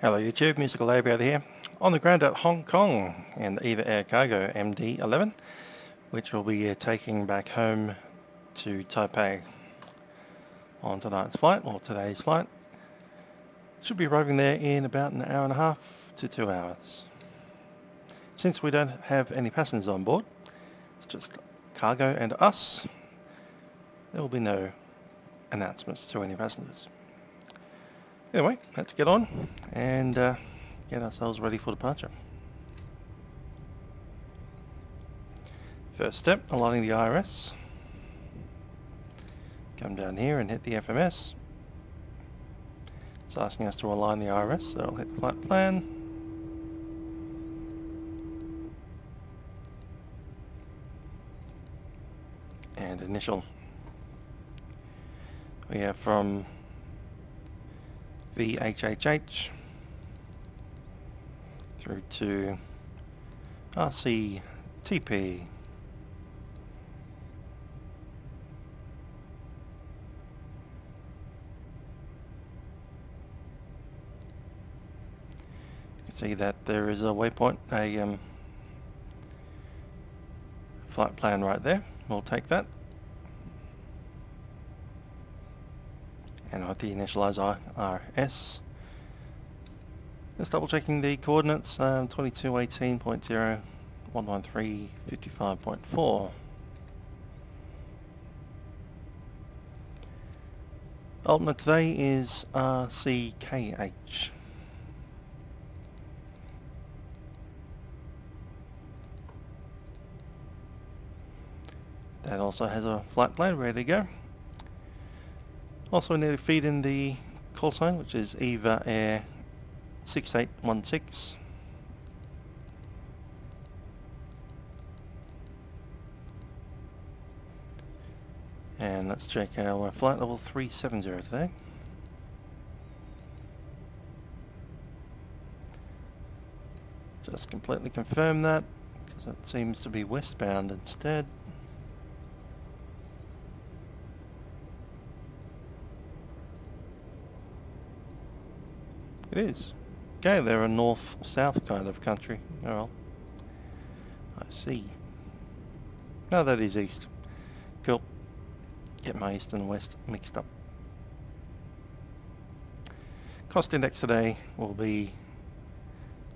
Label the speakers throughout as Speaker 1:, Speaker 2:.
Speaker 1: Hello YouTube, Musical Aviator here, on the ground at Hong Kong in the EVA Air Cargo MD11, which will be taking back home to Taipei on tonight's flight, or today's flight. Should be arriving there in about an hour and a half to 2 hours. Since we don't have any passengers on board, it's just cargo and us, there will be no announcements to any passengers. Anyway, let's get on and get ourselves ready for departure. First step, aligning the IRS. Come down here and hit the FMS. It's asking us to align the IRS, so I'll hit flight plan. And initial. We have from VHHH through to RCTP. You can see that there is a waypoint, a flight plan right there. We'll take that. And I'll hit the initialize IRS. Just double checking the coordinates, 2218.0, 113.55.4. Alternate today is RCKH. That also has a flight plan ready to go. Also need to feed in the call sign, which is EVA Air 6816. And let's check our flight level 370 today. Just completely confirm that, because it seems to be westbound instead. It is. Okay, they're a north-south kind of country. Oh well. I see. No, that is east. Cool. Get my east and west mixed up. Cost index today will be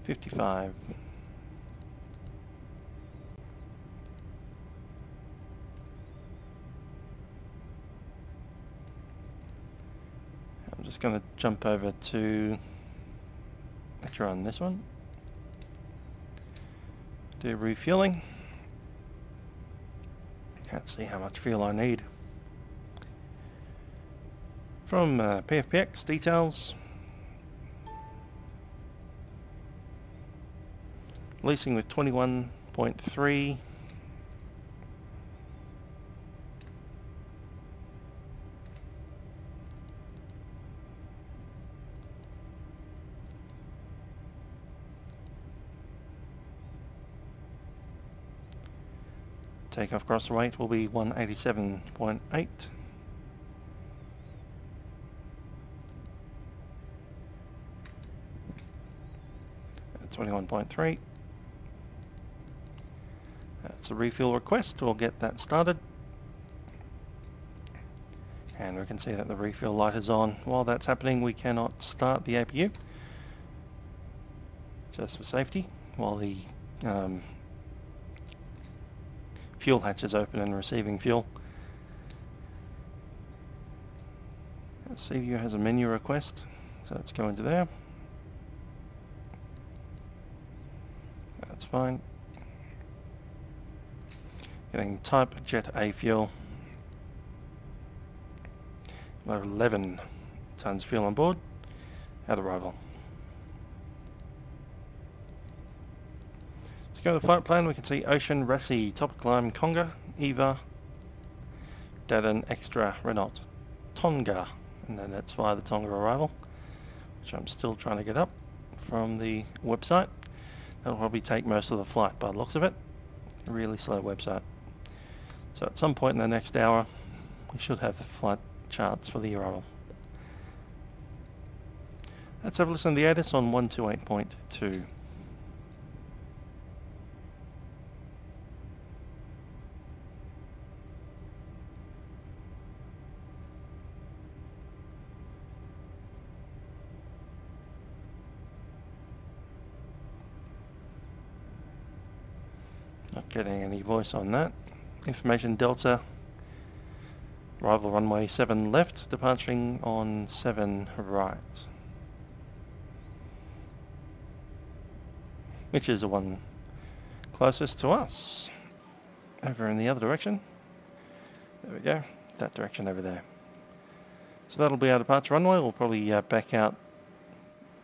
Speaker 1: 55. I'm just going to jump over to on this one. Do refueling. Let's see how much fuel I need. From PFPX details. Leasing with 21.3. Takeoff gross weight will be 187.8. 21.3. That's a refuel request. We'll get that started. And we can see that the refuel light is on. While that's happening, we cannot start the APU, just for safety, while the fuel hatch is open and receiving fuel. CView has a menu request, so let's go into there. That's fine. Getting type Jet A fuel. We'll have 11 tons fuel on board at arrival. Go to the flight plan. We can see Ocean, Rassi, Top Climb, Conga, Eva, Daden, Extra, Renault, Tonga, and then that's via the Tonga arrival, which I'm still trying to get up from the website. That'll probably take most of the flight by the looks of it. A really slow website. So at some point in the next hour, we should have the flight charts for the arrival. Let's have a listen to the ATIS on 128.2. Not getting any voice on that. Information Delta, arrival runway 7 left, departing on 7 right. Which is the one closest to us. Over in the other direction. There we go, that direction over there. So that'll be our departure runway. We'll probably back out,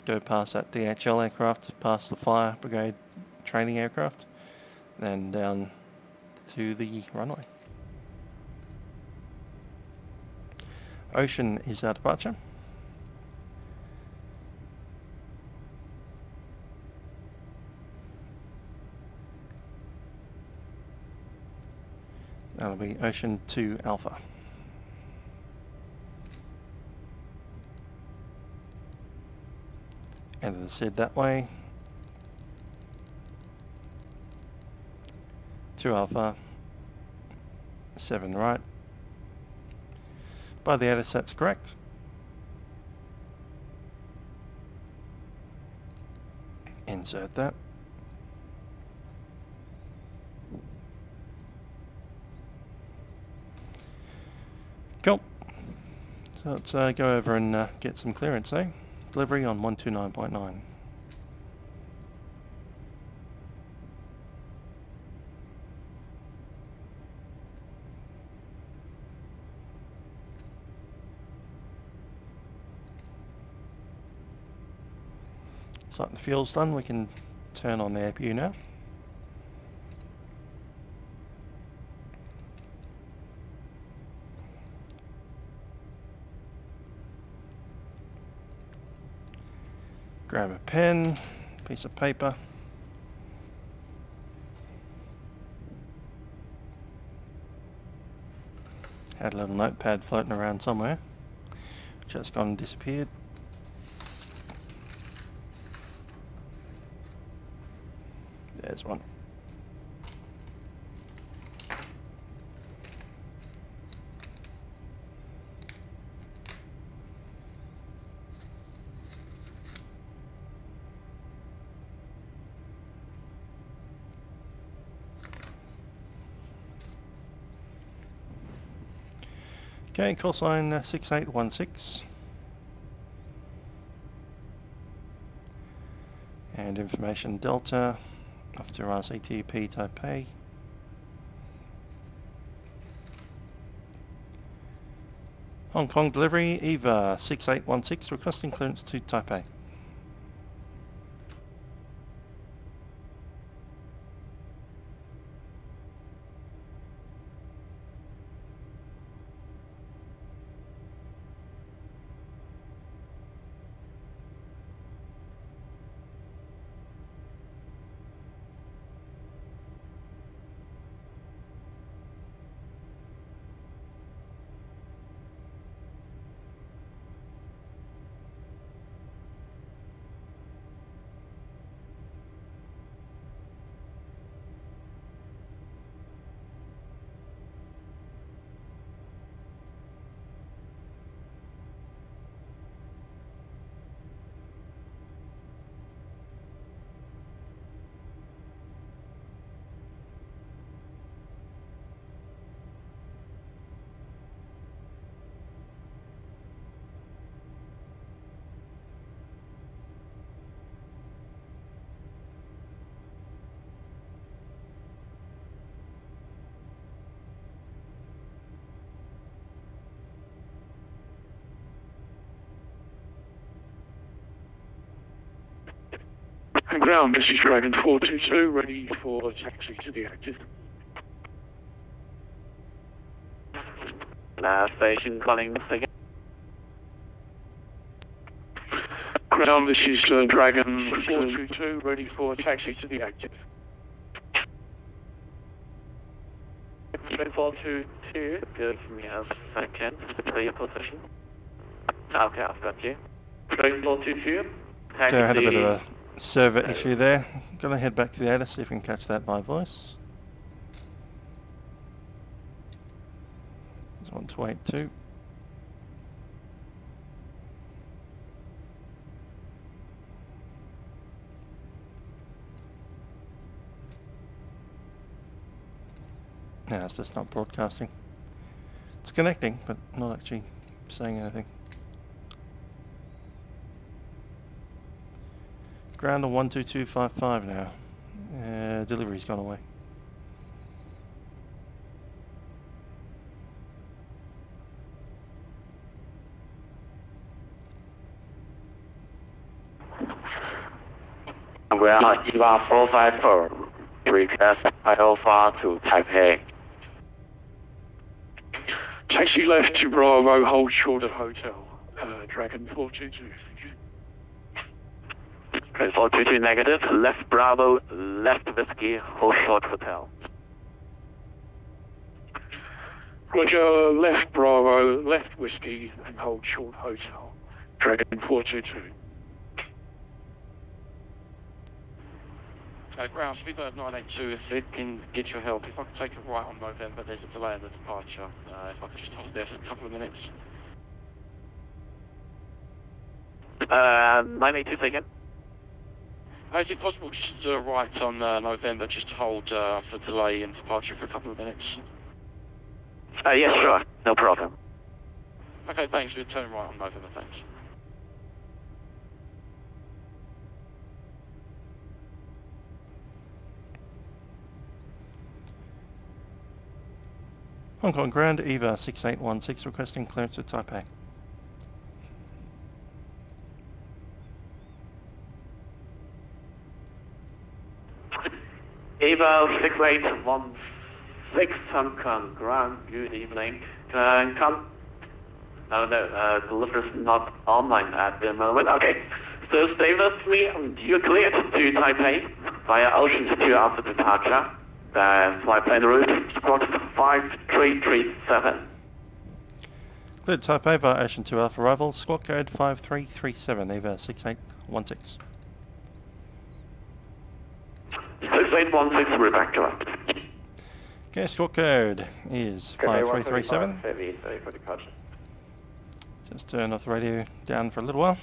Speaker 1: go past that DHL aircraft, past the fire brigade training aircraft, then down to the runway. Ocean is our departure. That'll be Ocean 2 Alpha. Enter the SID that way. 2 Alpha, 7 right. By the ATIS, that's correct. Insert that. Cool. So let's go over and get some clearance, eh? Delivery on 129.9. So the fuel's done, we can turn on the APU now. Grab a pen, piece of paper. Had a little notepad floating around somewhere, just gone and disappeared. There's one. Okay, call sign 6816. And information Delta, off to RCTP Taipei. Hong Kong delivery, EVA 6816, requesting clearance to Taipei.
Speaker 2: Ground, this is Dragon 422, ready for taxi to the active.
Speaker 3: Station calling again.
Speaker 2: Ground, this is Dragon 422, ready for taxi to the active.
Speaker 3: Dragon 422, good from you, second, to your position. Okay, I've got you. Train 422.
Speaker 1: Okay, I had a bit of
Speaker 3: Taxi.
Speaker 1: a server issue there. Gonna head back to the ADA, see if we can catch that by voice. There's 1282. No, it's just not broadcasting. It's connecting, but not actually saying anything. Ground on 12255 now. Delivery's gone away.
Speaker 3: We are EVA 454. Request Alpha to Taipei.
Speaker 2: Taxi left to Bravo, hold short of hotel. Dragon 422.
Speaker 3: Train 422 negative. Left Bravo, left Whiskey, hold short hotel.
Speaker 2: Roger, left Bravo, left Whiskey, and hold short hotel. Dragon 422.
Speaker 4: Ground speed 982, if it can get your help. If I could take it right on November, there's a delay in the departure. If I could just hold there for a couple of minutes.
Speaker 3: 982 again.
Speaker 4: Is it possible just to right on November, just to hold for delay in departure for a couple of minutes?
Speaker 3: Yes, sure. No problem.
Speaker 4: Okay, thanks. We'll turn right on November, thanks.
Speaker 1: Hong Kong ground, EVA 6816 requesting clearance to Taipei.
Speaker 3: EVA 6816 Hong Kong ground. Good evening. Come. Oh no, delivery's not online at the moment. Okay. So stay with me. You're cleared to Taipei via Ocean 2 after departure. Flight plan route, squawk 5337.
Speaker 1: Cleared Taipei via Ocean 2 Alpha arrival, squawk code 5337, EVA 6816.
Speaker 3: 6816, we're back to up.
Speaker 1: Okay, squawk code is 5337.
Speaker 3: Heavy, ready for departure.
Speaker 1: Just turn off the radio down for a little while.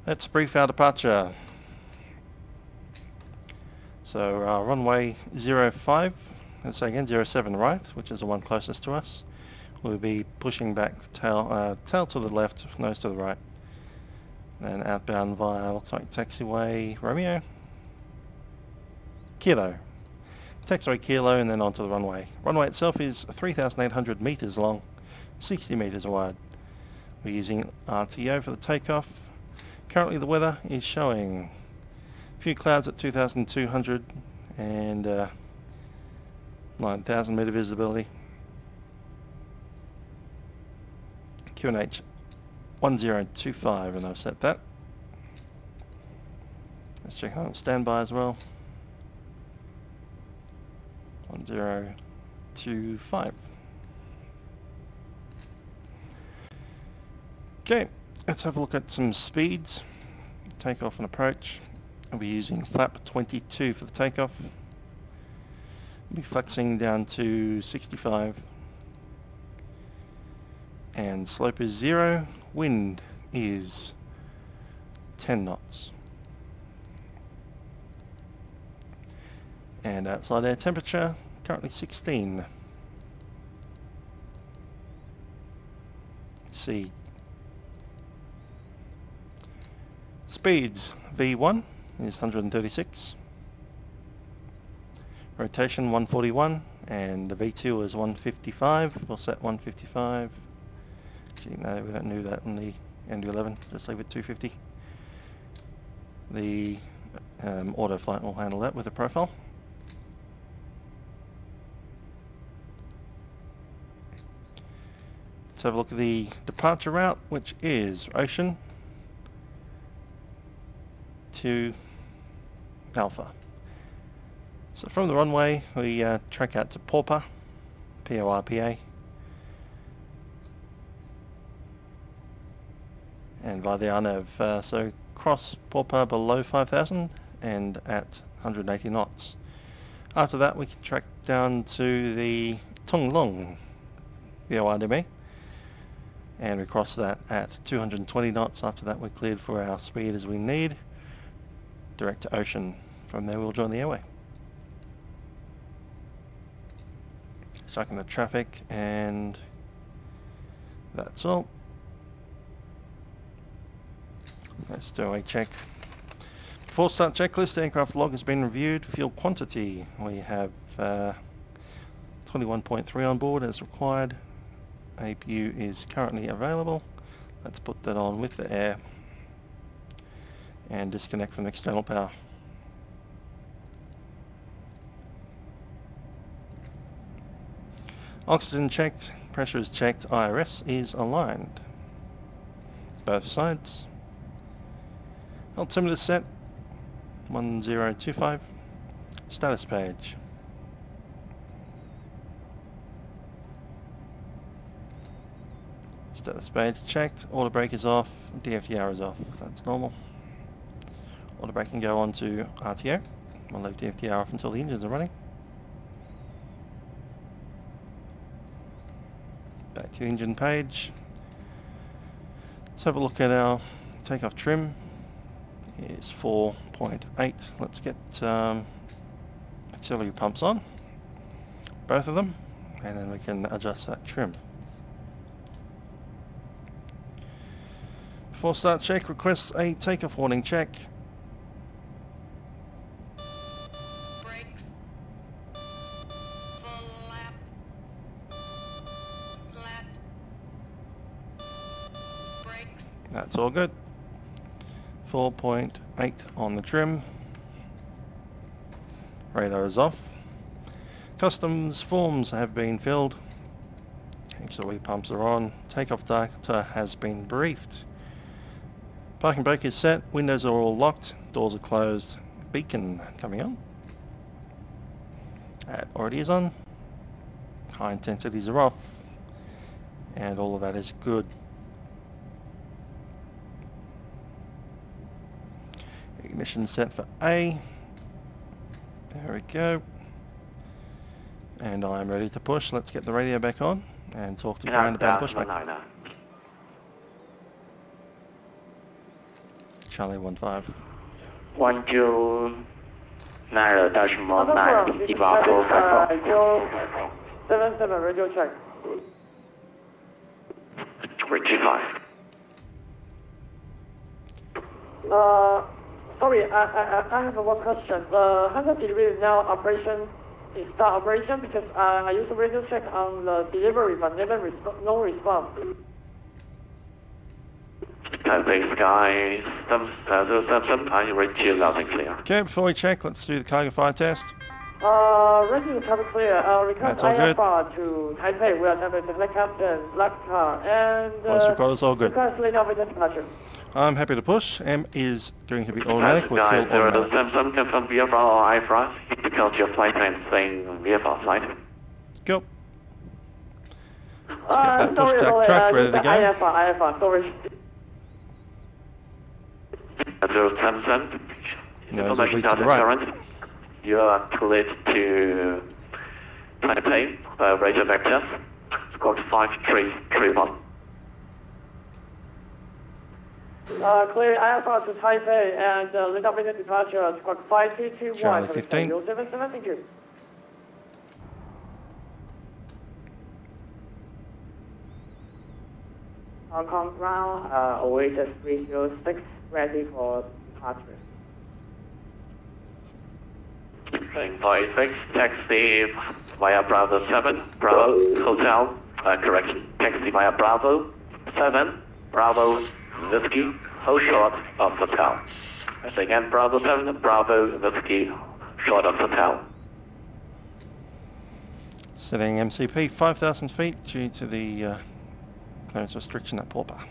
Speaker 1: Let's brief our departure. So runway 05, let's say again 07 right, which is the one closest to us. We'll be pushing back tail to the left, nose to the right. Then outbound via, looks like taxiway Romeo. Kilo. Taxiway Kilo and then onto the runway. Runway itself is 3,800 metres long, 60 metres wide. We're using RTO for the takeoff. Currently the weather is showing a few clouds at 2,200 and 9,000 metre visibility. QNH 1025 and I've set that. Let's check on standby as well. 1025. Okay, let's have a look at some speeds. Takeoff and approach. I'll be using flap 22 for the takeoff. I'll be flexing down to 65. And slope is 0. Wind is 10 knots. And outside air temperature, currently 16. C. Speeds, V1 is 136. Rotation 141 and the V2 is 155. We'll set 155. Actually, no, we don't do that on the MD11. Just leave it 250. The auto flight will handle that with a profile. Let's have a look at the departure route, which is Ocean to Alpha. So from the runway we track out to Porpa, P-O-R-P-A, and via the RNAV. So cross Porpa below 5,000 and at 180 knots. After that we can track down to the Tung Long VORDME, and we cross that at 220 knots. After that we're cleared for our speed as we need, direct to ocean. From there we'll join the airway. Striking the traffic, and that's all. Let's do a check. Before start checklist, aircraft log has been reviewed. Fuel quantity, we have 21.3 on board as required. APU is currently available. Let's put that on with the air and disconnect from external power. Oxygen checked, pressure is checked, IRS is aligned. Both sides. Altimeter set, 1025. Status page. Status page checked, auto brake is off, DFDR is off, that's normal. Auto brake can go on to RTO. I'll leave DFDR off until the engines are running. Back to the engine page. Let's have a look at our takeoff trim. It's 4.8. Let's get auxiliary pumps on, both of them, and then we can adjust that trim. Before start check, requests a takeoff warning check.
Speaker 5: Brakes. Full lap. Flat. Brakes.
Speaker 1: That's all good. 4.8 on the trim. Radar is off. Customs forms have been filled. Auxiliary pumps are on. Takeoff data has been briefed. Parking brake is set. Windows are all locked. Doors are closed. Beacon coming on. That already is on. High intensities are off. And all of that is good. Ignition set for A. There we go. And I'm ready to push. Let's get the radio back on and talk to ground about pushback. Charlie 15.
Speaker 3: 129.9 EVA
Speaker 2: 77 radio check.
Speaker 3: 325.
Speaker 2: Sorry, I have one question. How delivery is now operation, is start operation, because I used to radio check on the delivery but never no response.
Speaker 3: Taipei Sky 707, are you ready to loud and clear?
Speaker 1: Okay, before we check, let's do the cargo fire test.
Speaker 2: Ready to cover clear. Request IFR to Taipei. We are having the captain, black car, and
Speaker 1: Voice recorder's all good.
Speaker 2: request later with departure.
Speaker 1: I'm happy to push. M is going to be automatic with fuel
Speaker 3: Sky
Speaker 1: automatic.
Speaker 3: 007, confirm VFR or IFR, because your flight plan is saying VFR flight.
Speaker 1: Go. Let's get that push back track ready to go.
Speaker 2: IFR, sorry.
Speaker 3: 077,
Speaker 1: No,
Speaker 3: information
Speaker 1: to the
Speaker 3: data
Speaker 1: right.
Speaker 3: current. You are cleared to Taipei, radio vector, squawk 5331.
Speaker 2: Clear IFR to Taipei and later with departure, squawk 5321.
Speaker 1: Charlie 15.
Speaker 2: 077, thank you. Hong Kong ground, Oasis 306, ready for departure.
Speaker 3: Flight 6, taxi via Bravo 7, Bravo Hotel, correction, taxi via Bravo 7, Bravo Whiskey, hold short of Hotel. I say again, Bravo 7, Bravo Whiskey, short of Hotel.
Speaker 1: Setting MCP 5,000 feet due to the clearance restriction at Porpa.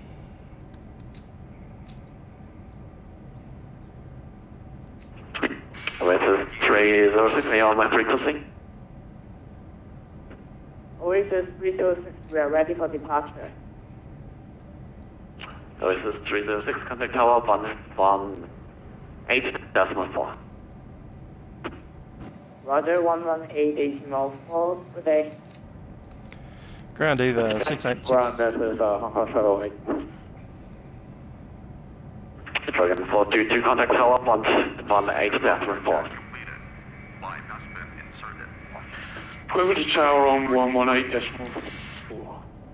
Speaker 3: Oasis 306, are you on my frequency?
Speaker 2: Oasis 306, we are ready for departure.
Speaker 3: This is 306, contact tower 118.4.
Speaker 2: Roger, 118.4, good day.
Speaker 1: Ground EVA 686.
Speaker 2: Ground, this is Hong Kong Shuttle 8.
Speaker 3: Dragon 422, contact tower 118.4.
Speaker 4: Privilege tower on 118.4.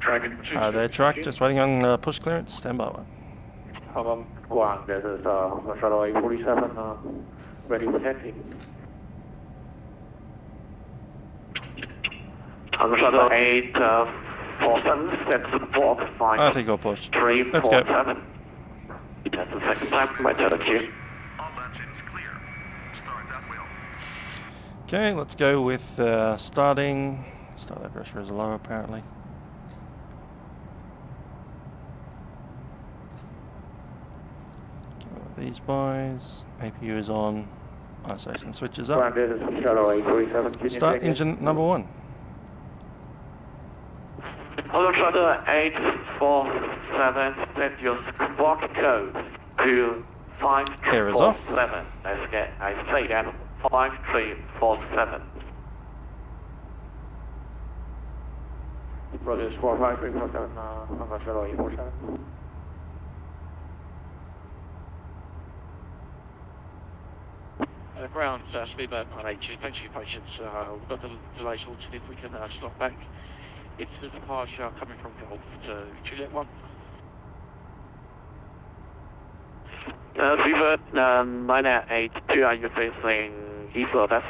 Speaker 4: Dragon 2.
Speaker 1: Their truck just waiting on push clearance. Stand by one.
Speaker 2: Hong Kong Ground, this is Hong Kong Shuttle 847, ready for taxi.
Speaker 3: Hong Kong Shuttle 847, set support
Speaker 1: I think I'll push.
Speaker 3: 347. That's the second time, my turn to queue.
Speaker 1: Okay, let's go with starting. Startup pressure is low apparently. These boys. APU is on. Isolation switches up.
Speaker 2: Ground, this is Shuttle 847.
Speaker 1: Start engine number 1.
Speaker 3: Hello, Shuttle 847, set your squawk code to
Speaker 1: Air is off.
Speaker 3: 5347. I say that, 5347.
Speaker 2: Roger, squawk 5347, Hong Kong Shuttle 847.
Speaker 4: Ground, speedboat 982, thanks for your patience. We've got the delay sorted. If we can stop back into the departure coming from Golf to Juliet 1.
Speaker 3: Fever 982, are you facing east or west?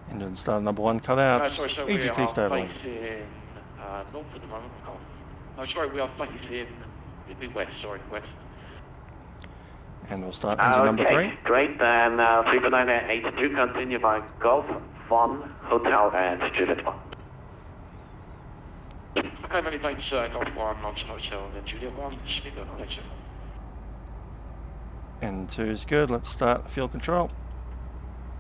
Speaker 1: Engine start number 1 cut out.
Speaker 4: Sorry, so
Speaker 1: EGT
Speaker 4: we are
Speaker 1: stable.
Speaker 4: facing north at the moment. Oh, sorry, we are facing west, west.
Speaker 1: And we'll start engine number 3.
Speaker 3: Great, then Fever 982, continue by Golf 1, Hotel and Juliet 1.
Speaker 4: Okay, many thanks, Golf 1, Mountain Hotel, and then Juliet 1, speedboat 982.
Speaker 1: And 2 is good. Let's start fuel control.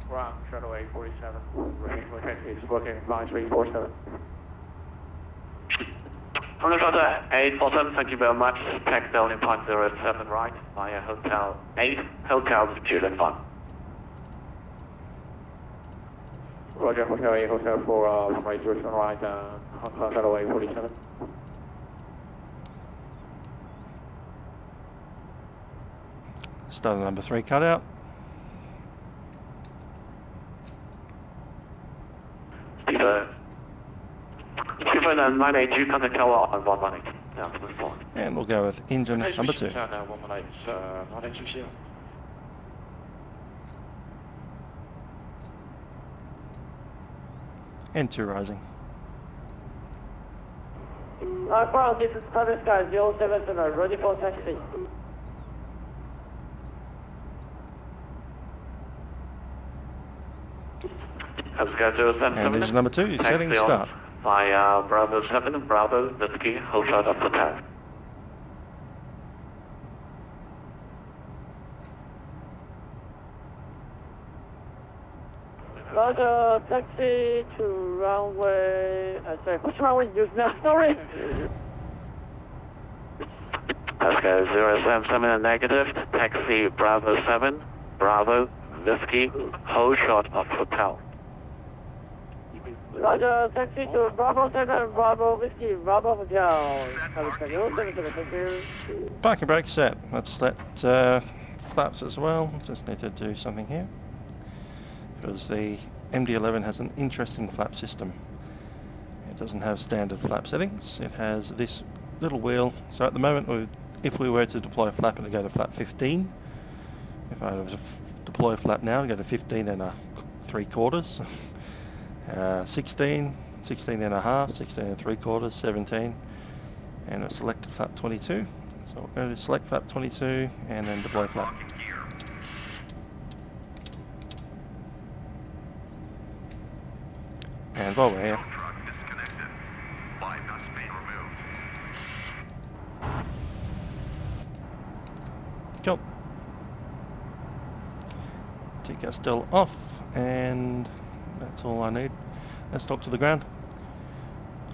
Speaker 2: Ground, Shuttle 847, ready for taxi, working 5347.
Speaker 3: Hello, Shuttle 847, thank you very much. Taxi only 0.07 right, via Hotel 8, Hotel to Juliet 1.
Speaker 2: Roger, Hotel 8, Hotel 4, runway 07 right, Hong Kong Shuttle 847.
Speaker 1: Start number 3 cut out.
Speaker 3: Fever 982, contact tower on 118. Down to the phone.
Speaker 1: And we'll go with engine number 2.
Speaker 4: 118,
Speaker 1: And 2 rising.
Speaker 2: Ground, this is Taipei Sky 077, ready for taxi.
Speaker 3: Sky 077.
Speaker 1: And engine number 2 is setting start.
Speaker 3: By Bravo 7, Bravo, Whiskey, hold shot of the tower.
Speaker 2: Roger, taxi to runway, sorry, which runway you use now, sorry?
Speaker 3: Sky 077 negative, taxi Bravo 7, Bravo, Whiskey, hold shot of hotel.
Speaker 2: Roger, taxi to Bravo 7, Bravo Whiskey, Bravo Hotel. Thank you.
Speaker 1: Parking brake set. Let's let flaps as well. Just need to do something here. Because the MD11 has an interesting flap system. It doesn't have standard flap settings. It has this little wheel. So at the moment, if we were to deploy a flap and to go to flap 15, if I was to deploy a flap now, go to 15 and 3/4. 16, 16 and a half, 16 and 3/4, 17, and I've selected flap 22. So we'll go to select flap 22 and then deploy flap. And while we're here, cool. TCAS still off, and that's all I need. Let's talk to the ground.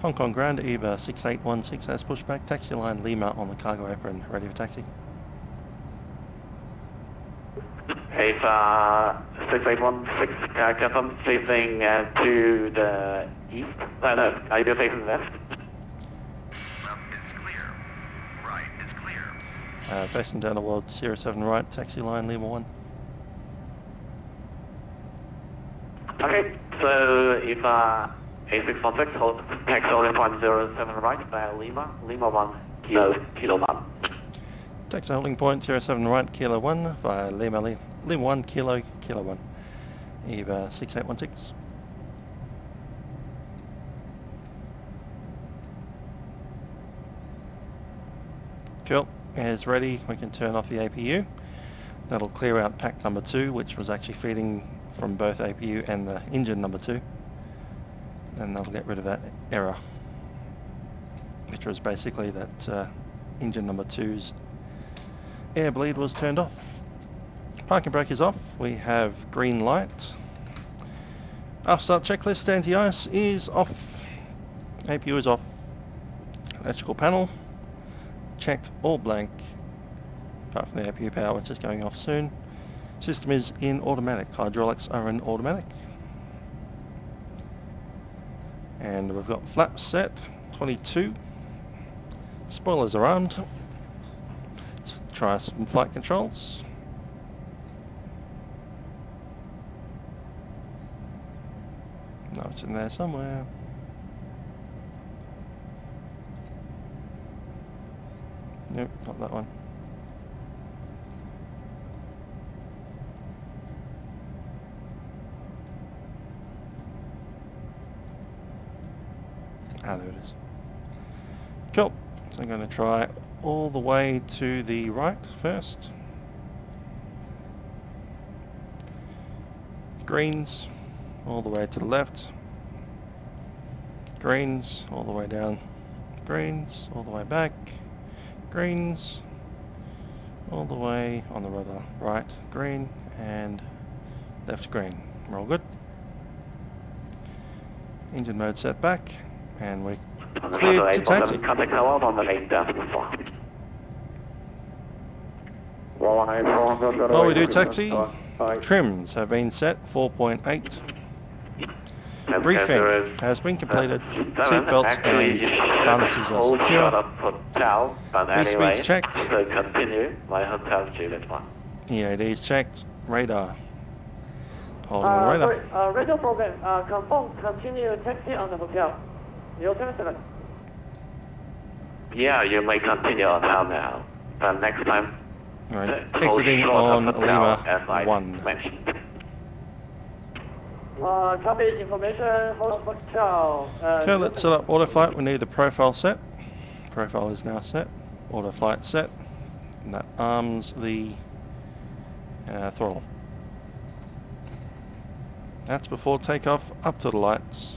Speaker 1: Hong Kong ground, EVA 6816 has pushback, taxi line Lima on the cargo apron, ready for taxi.
Speaker 3: EVA 6816, confirm facing to the east. No, are you facing west?
Speaker 6: It's clear. Right, it's clear.
Speaker 1: Facing down the world, 07 right, taxi line Lima 1.
Speaker 3: Okay, so EVA A616, hold taxi holding point 07 right via Lima 1, kilo 1.
Speaker 1: Taxi holding point 07 right, kilo 1 via Lima 1, kilo 1. EVA 6816. Fuel is ready, we can turn off the APU. That'll clear out pack number 2, which was actually feeding from both APU and the engine number 2. And that'll get rid of that error, which was basically that engine number 2's air bleed was turned off. Parking brake is off, we have green light. After start checklist, anti-ice is off, APU is off, electrical panel checked, all blank, apart from the APU power which is going off soon. System is in automatic, hydraulics are in automatic. And we've got flaps set, 22. Spoilers are armed. Let's try some flight controls. No, it's in there somewhere. Nope, not that one. Ah, there it is. Cool. So I'm going to try all the way to the right first. Greens, all the way to the left. Greens, all the way down. Greens, all the way back. Greens, all the way on the rudder. Right, green, and left green. We're all good. Engine mode set back. And we're cleared to taxi.
Speaker 3: Contact tower on the lane down to the floor.
Speaker 1: While we do taxi, trims have been set, 4.8. Briefing has been completed, seatbelts and harnesses are secure. V-speeds checked,
Speaker 3: So continue by hotel Juliet 1.
Speaker 1: EADs checked, radar. Holding on radar.
Speaker 2: Sorry, radio program, confirm, continue taxi on the hotel. 077.
Speaker 3: Yeah, you may continue on now, but next time.
Speaker 1: Right. Exiting on Lima 1.
Speaker 2: Copy information, hotel.
Speaker 1: Okay, let's set up auto flight. We need the profile set. Profile is now set. Auto flight set. And that arms the throttle. That's before takeoff, up to the lights.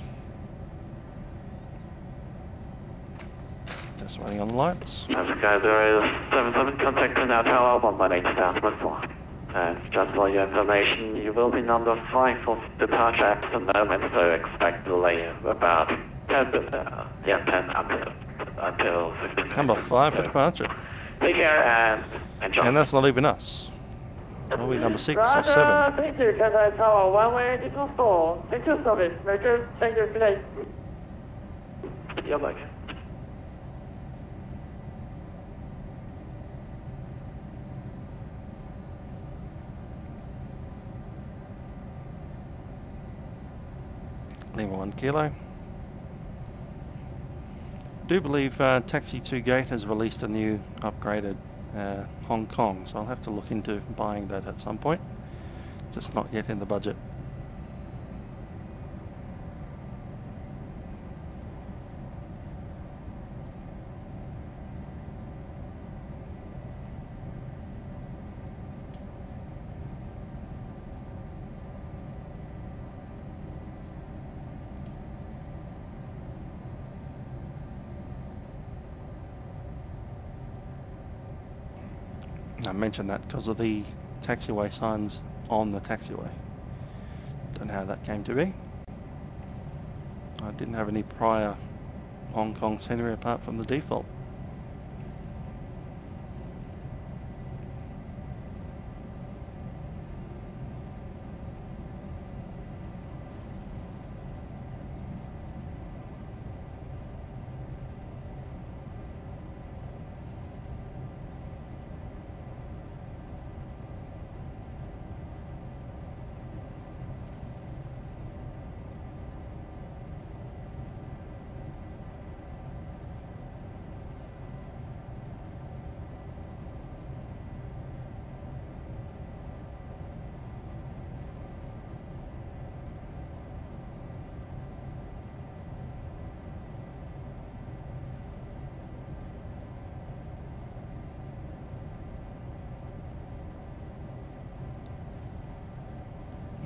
Speaker 1: Just waiting on the lights.
Speaker 3: Guys, there is 77 contact in our tower, 118 down 4. And just for your information, you will be number 5 for departure at the moment, so expect delay of about 10 until 15 minutes.
Speaker 1: Number 5 for departure.
Speaker 3: Take care and enjoy.
Speaker 1: And that's not even us. Are we number 6 or 7?
Speaker 2: Thank you, Cathay Tower, one-way, distance 4. Thank you, service. Major, thank you, plane.
Speaker 3: You're welcome.
Speaker 1: Lima 1 kilo. Do believe Taxi 2 Gate has released a new upgraded Hong Kong, so I'll have to look into buying that at some point. Just not yet in the budget. I mentioned that because of the taxiway signs on the taxiway. Don't know how that came to be. I didn't have any prior Hong Kong scenery apart from the default.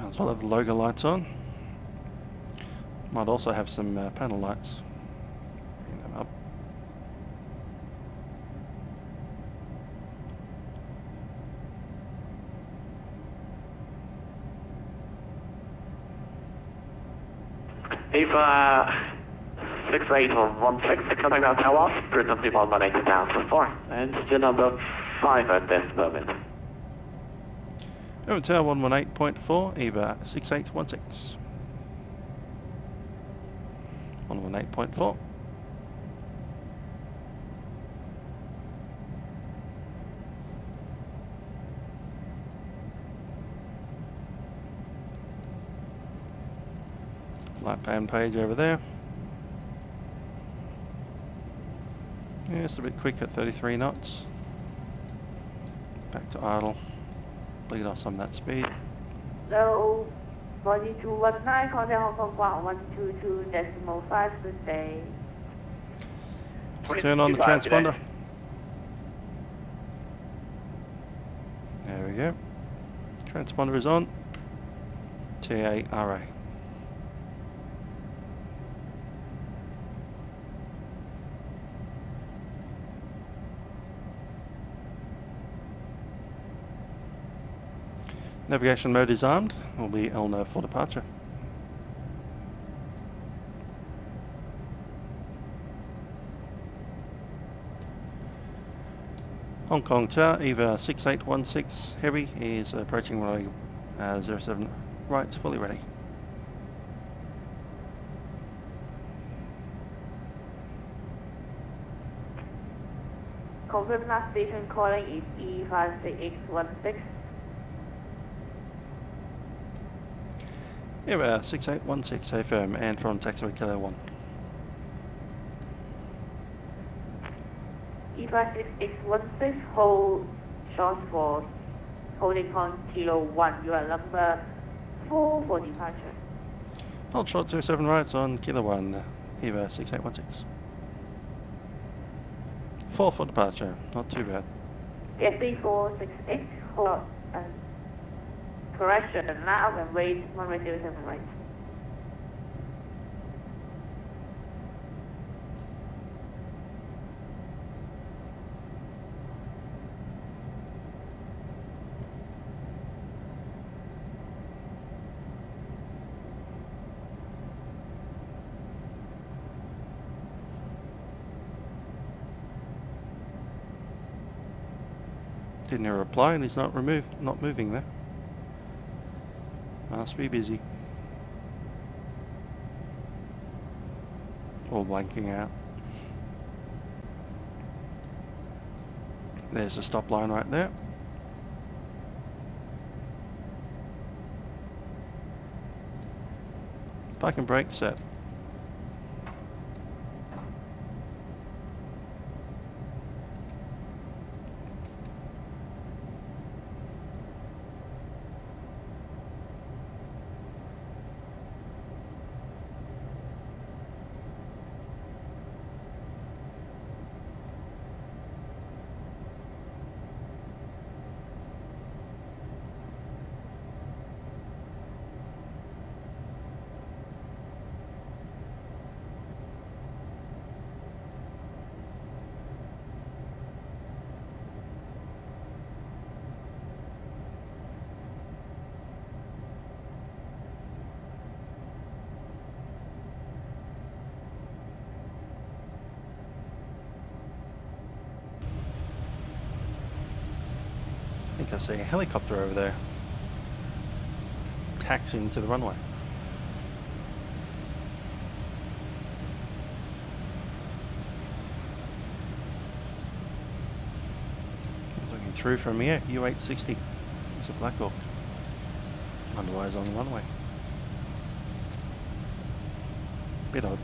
Speaker 1: As well have the logo lights on. Might also have some panel lights. Bring them up.
Speaker 3: EVA 6816 coming out tail off, present people 180 down to 4, and still number 5 at this moment.
Speaker 1: Over tower 118.4, EVA 6816. 118.4. Flight pan page over there. Yeah, it's a bit quick at 33 knots. Back to idle. Bleed off some of that speed.
Speaker 2: So, 4219, contact Hong Kong ground 122.5, good day.
Speaker 1: Let's turn on the transponder. There we go. Transponder is on. TARA. Navigation mode is armed. Will be LNAV for departure. Hong Kong Tower, EVA 6816 Heavy is approaching runway 07 right, fully ready.
Speaker 2: Confirm last station calling is E56X16.
Speaker 1: EVA 6816 firm and from taxiway Kilo 1.
Speaker 2: E56X16 hold short for holding on Kilo 1. You are number 4 for departure.
Speaker 1: Hold short 07 right on Kilo 1, EVA 6816. 4 for departure, not too bad.
Speaker 2: SB468 hold and correction now and wait 107 right.
Speaker 1: Didn't hear a reply and he's not moving there. Must be busy. Or blanking out. There's the stop line right there. Park and brake set. I think I see a helicopter over there taxiing to the runway. He's looking through from here, U-860. It's a Black Hawk. Otherwise on the runway. Bit odd.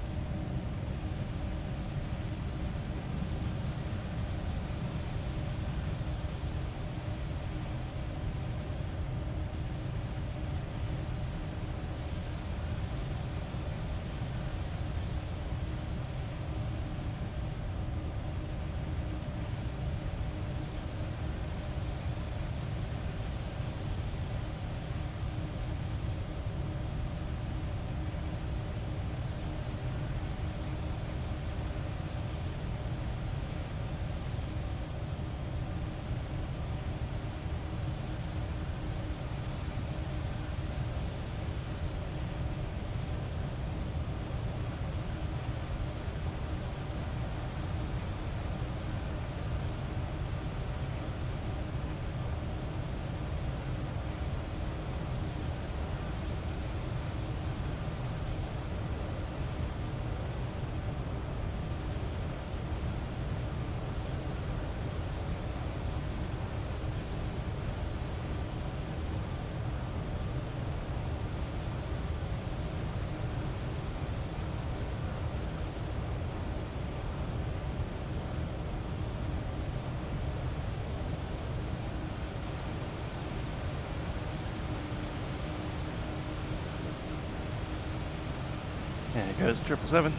Speaker 1: There goes 777.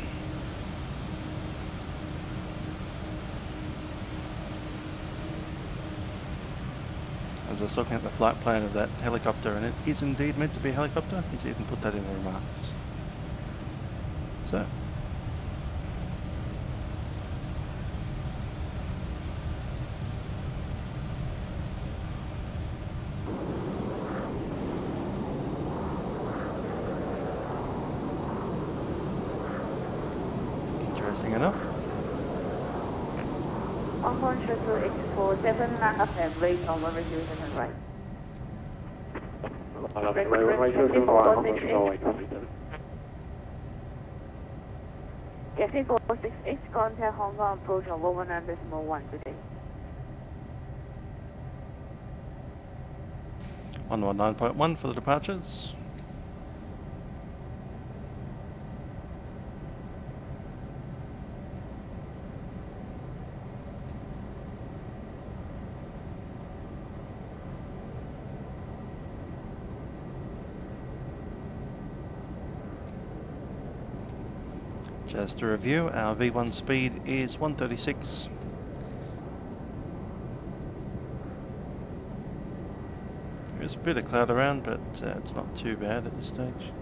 Speaker 1: As I was looking at the flight plan of that helicopter, and it is indeed meant to be a helicopter. He's even put that in the remarks. So. Interesting enough.
Speaker 7: Hong Kong Shuttle X47, land up and wait on runway 07 right. Taxi 468, contact Hong Kong approach on 119.1 today.
Speaker 1: 119.1 for the departures. Just to review, our V1 speed is 136. There's a bit of cloud around, but it's not too bad at this stage.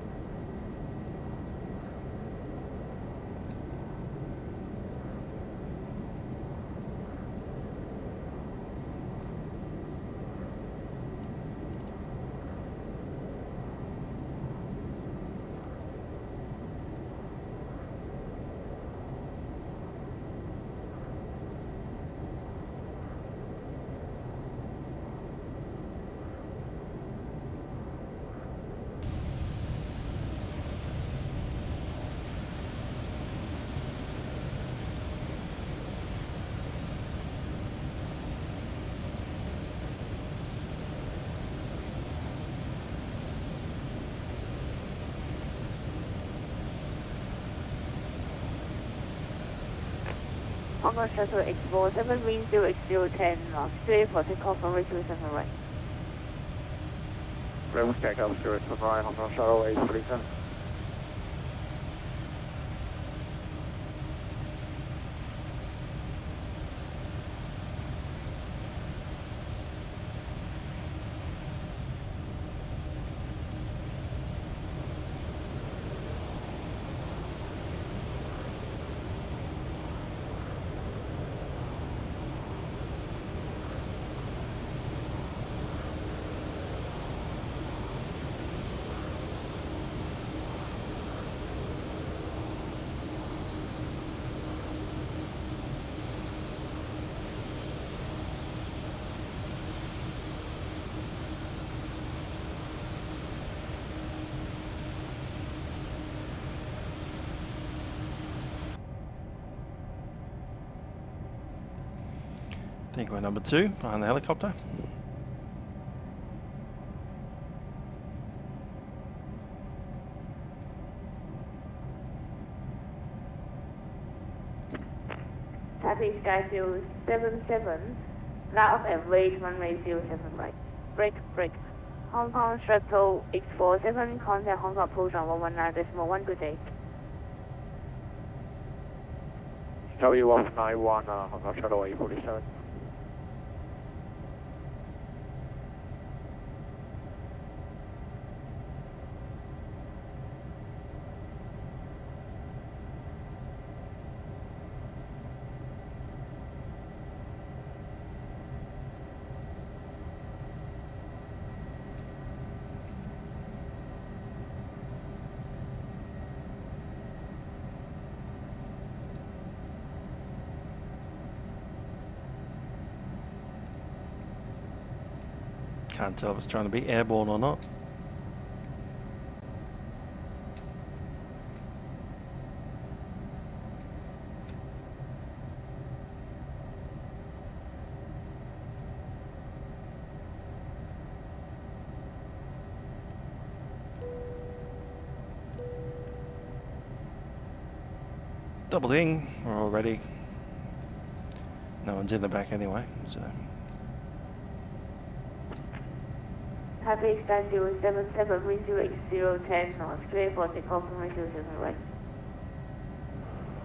Speaker 7: Hong Kong Shuttle X47, wind 0x010, straight for takeoff runway 27 right.
Speaker 8: Room takeoff 025, Hong Kong Shuttle X47.
Speaker 1: think we're number 2 behind the helicopter.
Speaker 7: Taipei Sky 077, loud and wait runway 07 right. Break, break. Hong Kong Shuttle X47, contact Hong Kong approach on 119.1, good day.
Speaker 8: W191, Hong Kong Shuttle 847.
Speaker 1: Can't tell if it's trying to be airborne or not. Double ding, we're all ready. No one's in the back anyway, so.
Speaker 7: Taipei Sky 077, wind 08010, north, clear for takeoff from 07 right.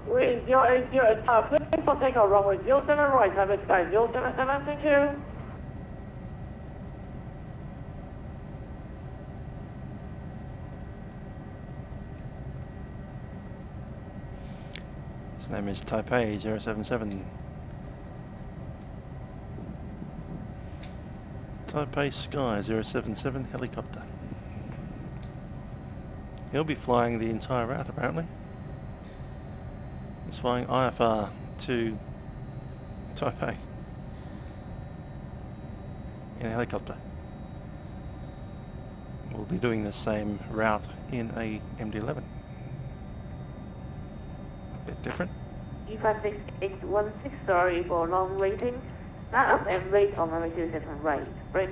Speaker 2: Wind 080, clear for takeoff runway 07 right, Taipei Sky 077, thank you.
Speaker 1: His name is Taipei 077. Taipei Sky 077 helicopter. He'll be flying the entire route apparently. He's flying IFR to Taipei in a helicopter. We'll be doing the same route in a MD11. Bit different.
Speaker 7: E56X16, sorry for long waiting. Line up and wait on runway 07 right. Break.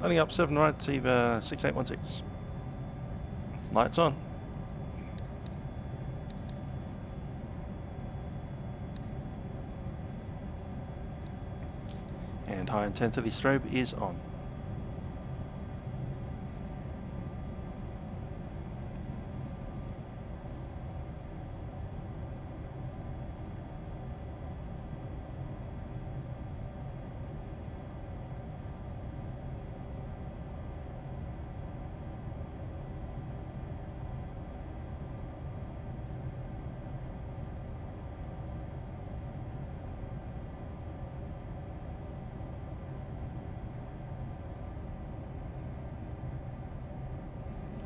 Speaker 1: Lining up 7 right, EVA 6816. Lights on. And high intensity strobe is on.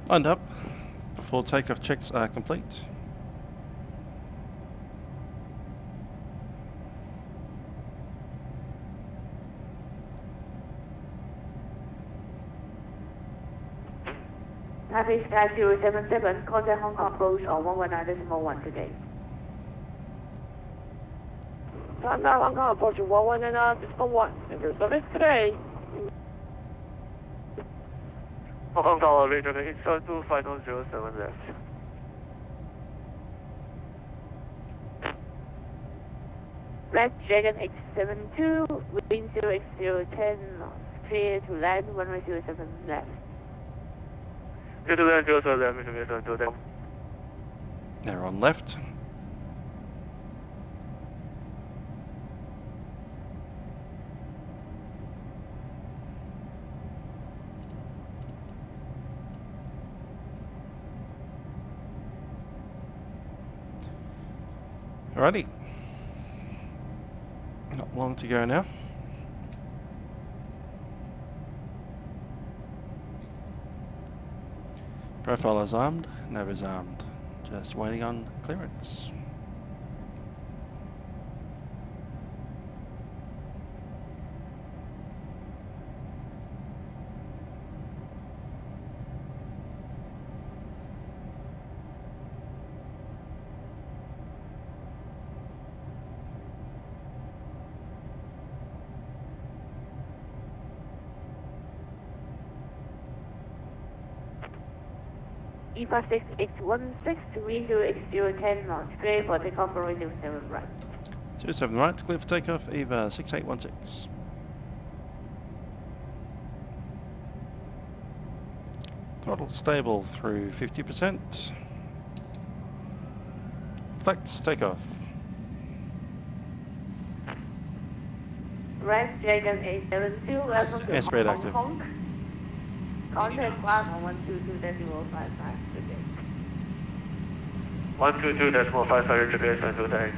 Speaker 1: Lined up before takeoff checks are complete.
Speaker 7: Taipei Sky 077, contact Hong Kong approach on 119.1 today.
Speaker 2: Contact Hong Kong approach 119.1, and your service today.
Speaker 3: Hong Kong Tower, Region 872, final 07 left.
Speaker 7: Red Dragon X72, wind 08010, clear to land, runway 07 left.
Speaker 3: Clear to land 07 left, Mission 727.
Speaker 1: They're on left. Alrighty. Not long to go now. Profile is armed, nav is armed. Just waiting on clearance.
Speaker 7: E56X16, resume X010 knots, clear for takeoff for resume 7 right.
Speaker 1: 07 right, clear for takeoff, EVA 6816. Throttle stable through 50%. Flex takeoff.
Speaker 7: Right, Dragon 872, welcome to
Speaker 1: S-Red
Speaker 7: Hong
Speaker 1: active.
Speaker 7: Kong. Contact flight on 122.55 today.
Speaker 3: 122.55 GPS and today.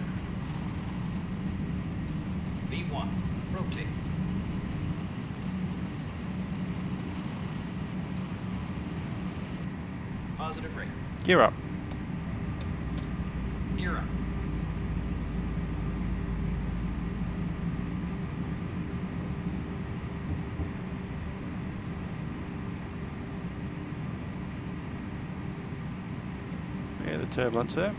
Speaker 9: V1, rotate. Positive rate.
Speaker 1: Gear up.
Speaker 9: Gear up.
Speaker 1: Yeah, the turbulence there.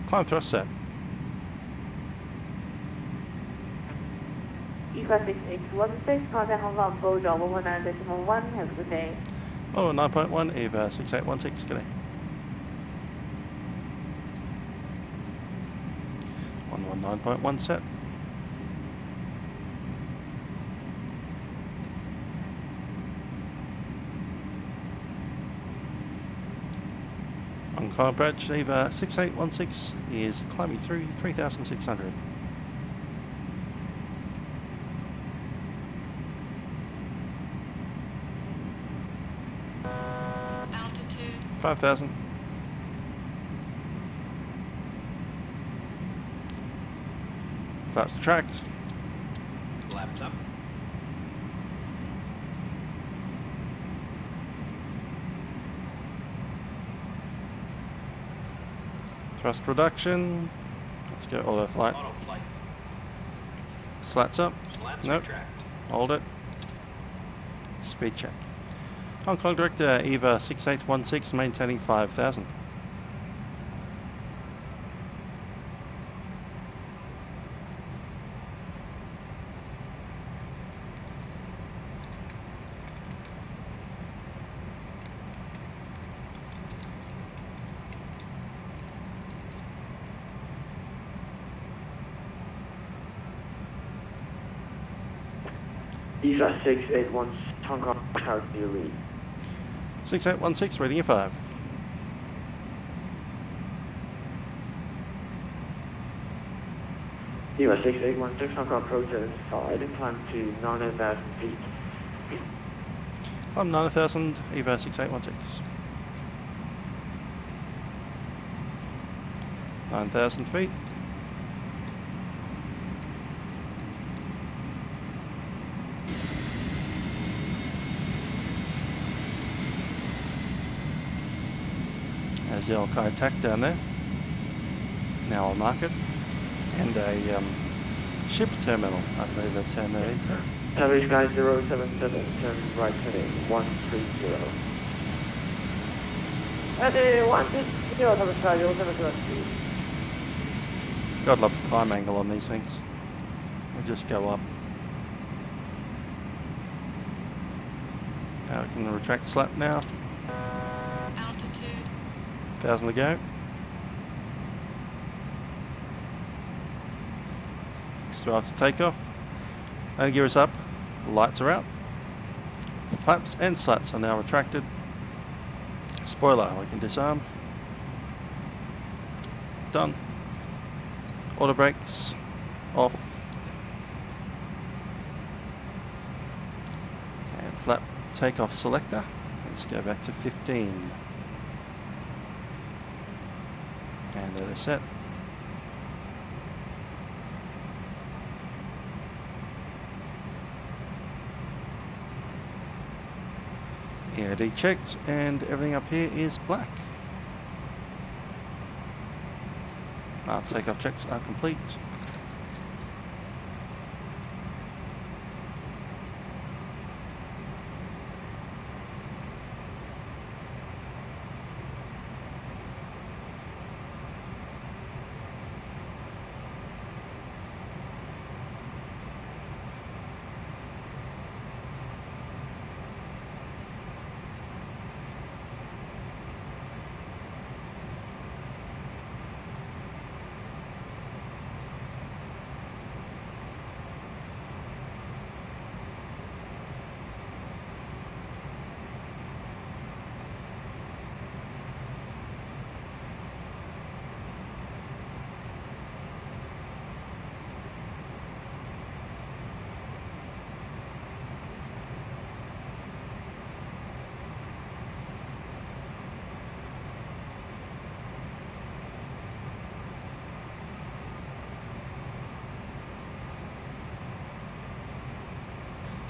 Speaker 1: Climb thrust set.
Speaker 7: E56X16, contact Hong Kong, go job 119.1, have a good day.
Speaker 1: Oh, 9.1, EVA 6816, good day. 119.1 set. On car approach, EVA 6816 is climbing through 3,600.
Speaker 5: Altitude.
Speaker 1: 5,000. Flaps retract.
Speaker 9: Flaps up.
Speaker 1: Thrust reduction. Let's go auto flight.
Speaker 9: Auto flight.
Speaker 1: Slats up.
Speaker 9: Slats
Speaker 1: Nope.
Speaker 9: retract.
Speaker 1: Hold it. Speed check. Hong Kong director EVA 6816 maintaining 5,000.
Speaker 8: EVA 681 Hong Kong Tower Theory.
Speaker 1: 6816 reading at 5.
Speaker 8: EVA 6816 Hong Kong approaches side and climb to 9,000 feet.
Speaker 1: I'm 9,000 EVA 6816. 9,000 feet. There's the old tack down there. Now I'll mark it. And a ship terminal, I believe that's how that is.
Speaker 8: Taipei Sky 077, turn right heading 130.
Speaker 2: Eddie, 160, Taipei Sky 077.
Speaker 1: God love the climb angle on these things. They just go up. Now we can retract slap now.
Speaker 5: Altitude.
Speaker 1: 1,000 to go. Still after takeoff. And gear is up. Lights are out. Flaps and slats are now retracted. Spoiler we can disarm. Done. Auto brakes off. And flap takeoff selector. Let's go back to 15. And they're set. EOD checked and everything up here is black. Takeoff checks are complete.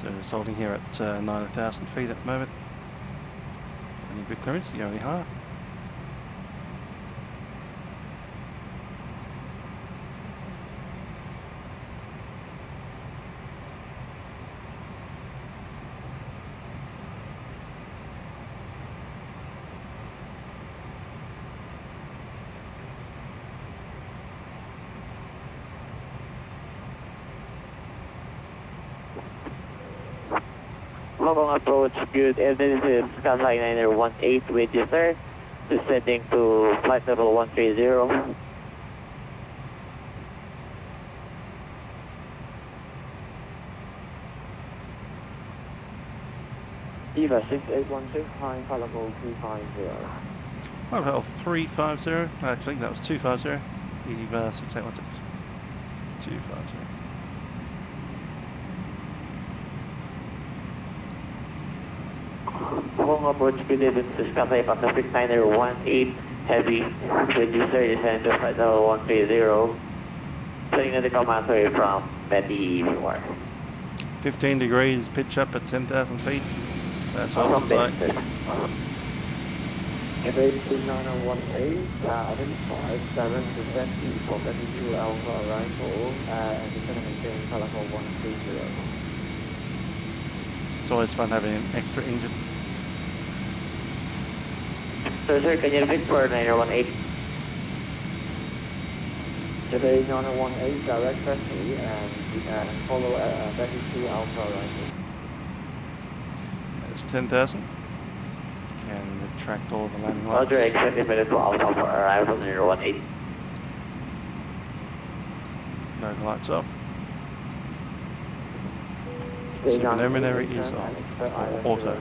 Speaker 1: So it's holding here at 9,000 feet at the moment. Any good clearance to go any higher.
Speaker 8: Hong Kong approach, good. And this is Skyliner 18 with you, sir. Descending to flight level 130. EVA 6816, high flight level 350.
Speaker 1: Flight level 350, actually that was 250. EVA 6816. 250.
Speaker 8: Hong Kong approach, good evening, this is Cathay Pacific 918 heavy with you, sir. Descending to flight level 130. Sending the commentary from Betty Moore.
Speaker 1: 15 degrees, pitch up at 10,000 feet. That's all
Speaker 8: From
Speaker 1: sight.
Speaker 8: Cathay 2918, identify 720 for 22 Alpha arrival, and descending to flight level 130.
Speaker 1: It's always fun having an extra engine.
Speaker 8: So sir, can you repeat for 918? Today 918 direct taxi and follow 32 Alpha arrival.
Speaker 1: That's 10,000. Can retract all the landing lights.
Speaker 8: Roger, expect minutes to Alpha for arrival 918.
Speaker 1: No, the lights off. Preliminary is off. Auto.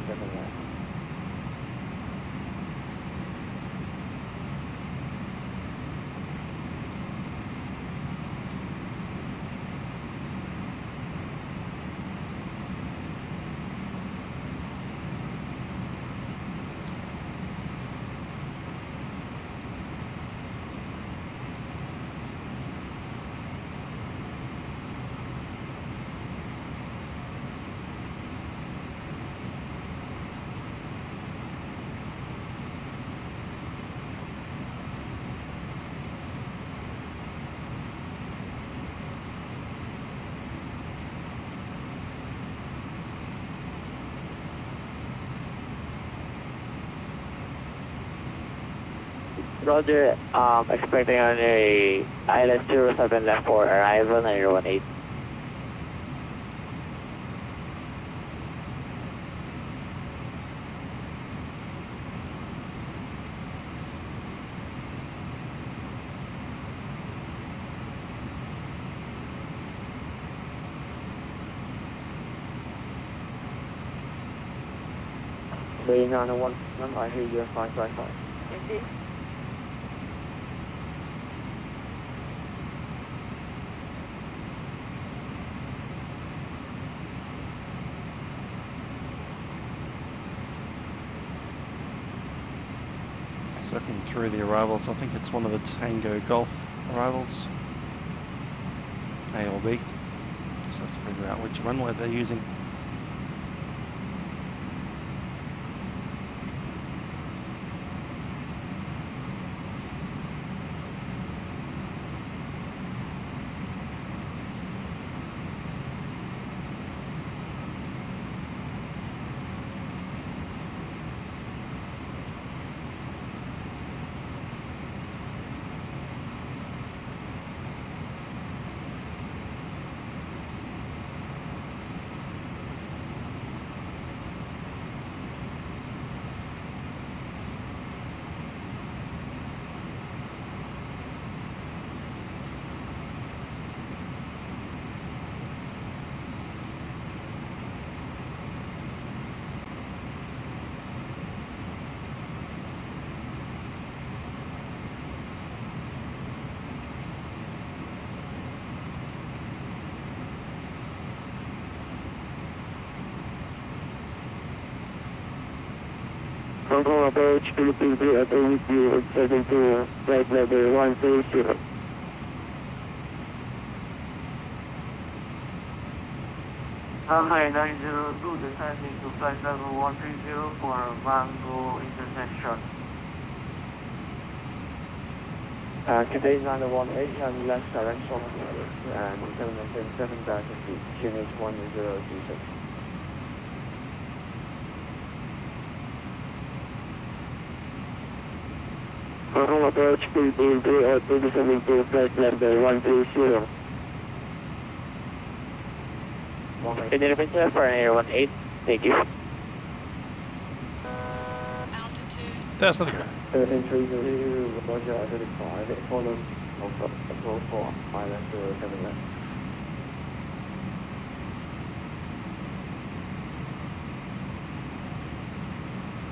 Speaker 8: Roger, expecting on a ILS 07 left for arrival 918. Bay 901, I hear you 555.
Speaker 7: Indeed.
Speaker 1: Looking through the arrivals, I think it's one of the Tango Golf arrivals. A or B. Just have to figure out which runway they're using.
Speaker 8: Hong Kong approach, Philippines at OVQ, heading to flight level 130.
Speaker 3: Hi, 902, descending to flight level 130 for Mango intersection.
Speaker 8: Today 918 and left direction and 777 feet, QNH 1026.
Speaker 3: Hong approach PMDG descending to flight level 130.
Speaker 8: Can you repeat that for Air 18? Thank you.
Speaker 5: Altitude.
Speaker 1: That's not good.
Speaker 8: 1330, Roger, identified, follow control 4, pilot 079.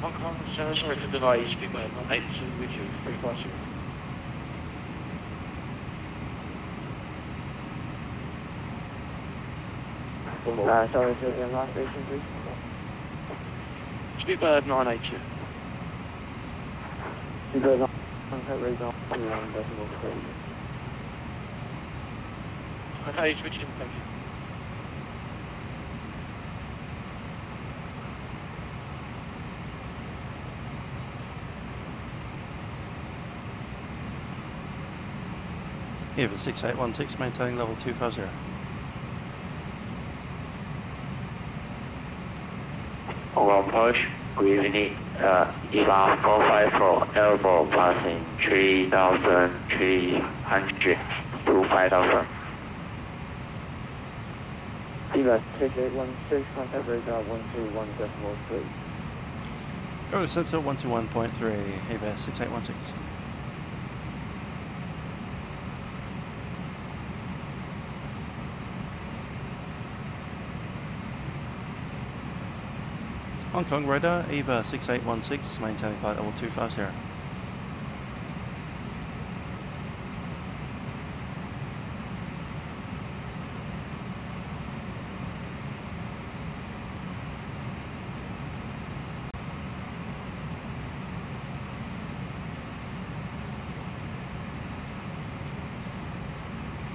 Speaker 4: Hong Kong, sorry for delay, speedway 182 with you, 350.
Speaker 8: Sorry, say again, last station please.
Speaker 4: Speedbird 982.
Speaker 8: Speedbird 9, contact radar 2.3.
Speaker 4: Okay, switching, thank you.
Speaker 1: EVA 6816, maintaining level 250.
Speaker 8: Hong Approach, good evening. EVA 454, airborne passing 3,300 to 5,000. EVA 6816, contact radar 121.3.
Speaker 1: Go to Center 121.3, EVA 6816. Hong Kong radar, EVA 6816, maintaining flight level 250.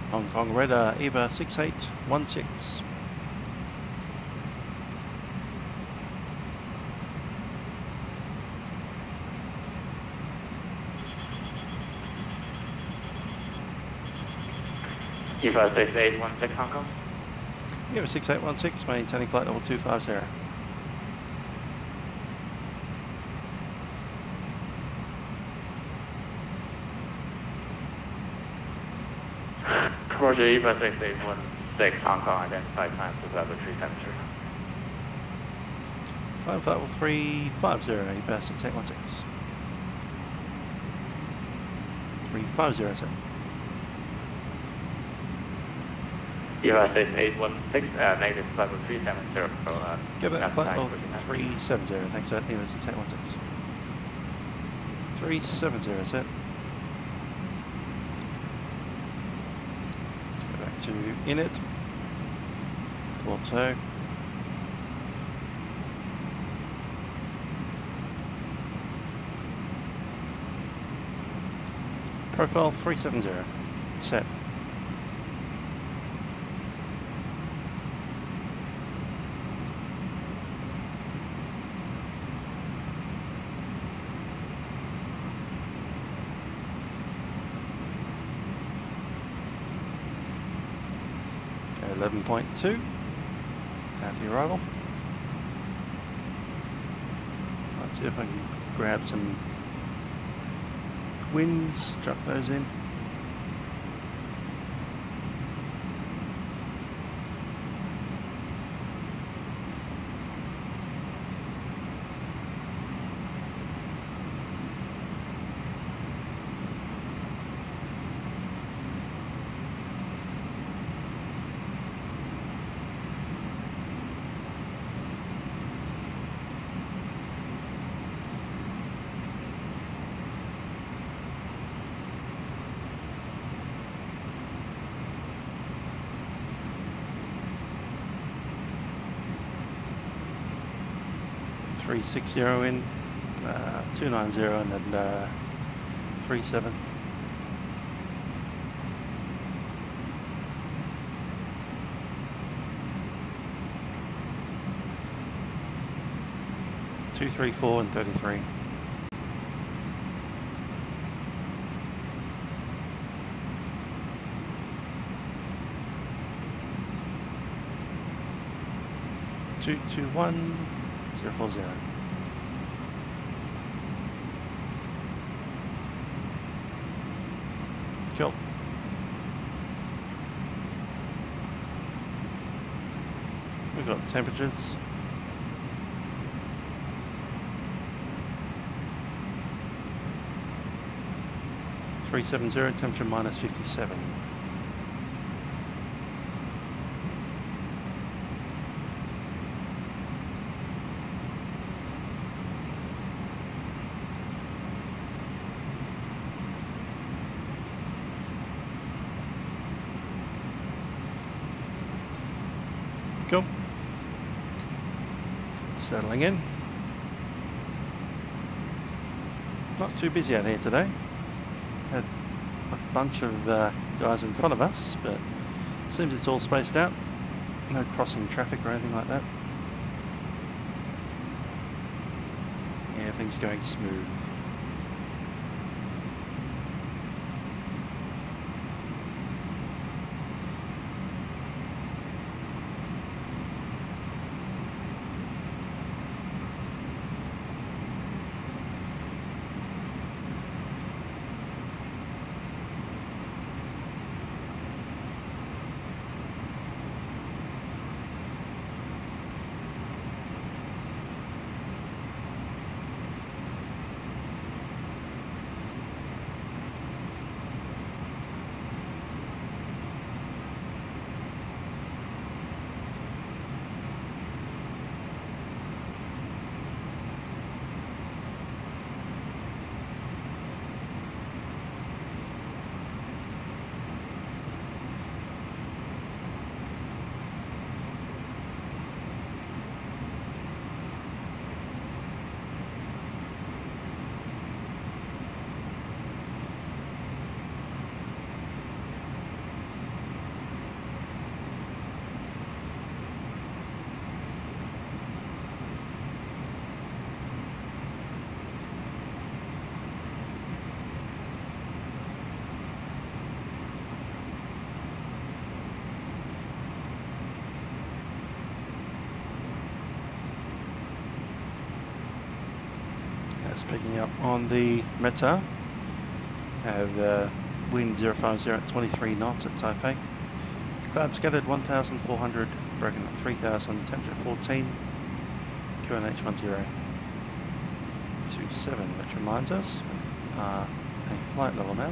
Speaker 1: Hong Kong radar, EVA 6816.
Speaker 8: EVA 6816 Hong Kong.
Speaker 1: EVA 6816, maintaining flight level 250.
Speaker 8: Roger, EVA 6816 Hong Kong, identified time to level 373.
Speaker 1: Climb flight level 350, EVA 6816. 350, sir.
Speaker 8: EVA 6816, negative level 370.
Speaker 1: Give it flight level 370, thanks sir, EVA 6816. 370, sir. Go back to init. Thought so. Profile 370, set. Okay, 11.2 at the arrival. Let's see if I can grab some winds, drop those in. .360 in, 290 and then 37. 234 and 33. Two two 1 040. Cool. We've got temperatures. .370, temperature minus 57. Cool. Settling in. Not too busy out here today. Had a bunch of guys in front of us, but seems it's all spaced out. No crossing traffic or anything like that. Yeah, everything's going smooth. Picking up on the META. Have wind 050 at 23 knots at Taipei. Cloud scattered 1,400, broken up 3,000, temperature 14, QNH 1027, which reminds us a flight level now.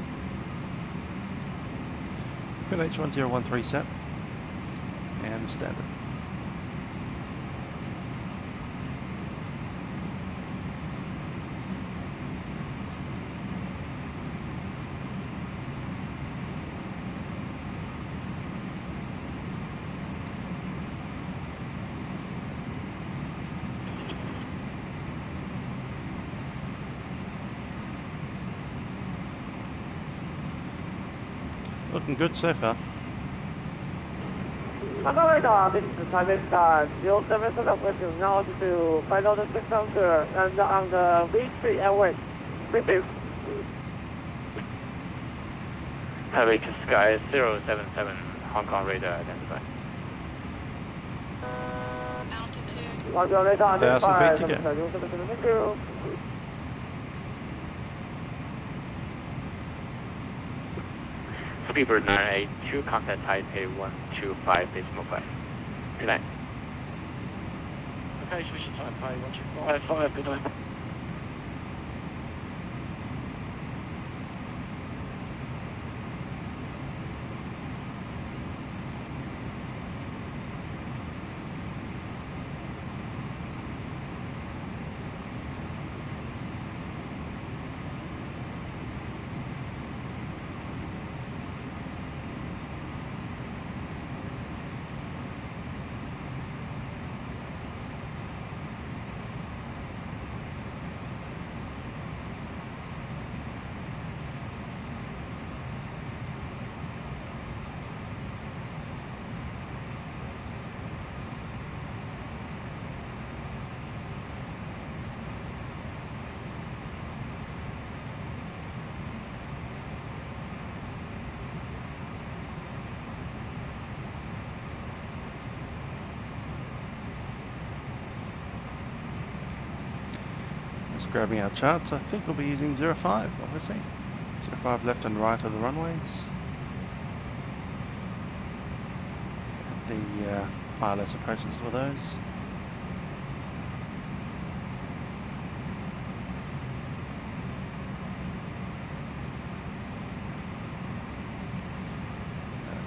Speaker 1: QNH 1013 set, and the standard. Looking good so far.
Speaker 2: Hello radar, this is SID STAR 077 question now to find out the system and on the V3 airway. Briefings.
Speaker 3: Taipei to Sky 077, Hong Kong radar identified.
Speaker 5: Altitude.
Speaker 2: Roger, radar
Speaker 1: 1,000 feet to go.
Speaker 2: 077, thank you.
Speaker 3: Speedbird 982, contact Taipei 125, decimal 5. Good night.
Speaker 4: Okay, switch to Taipei 125, good night.
Speaker 1: Just grabbing our charts, I think we'll be using 05, obviously. 05 left and right of the runways. The ILS approaches were those.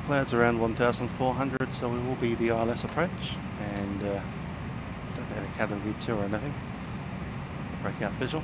Speaker 1: Clouds around 1,400, so we will be the ILS approach, and don't have a cabin view 2 or anything. Breakout visual.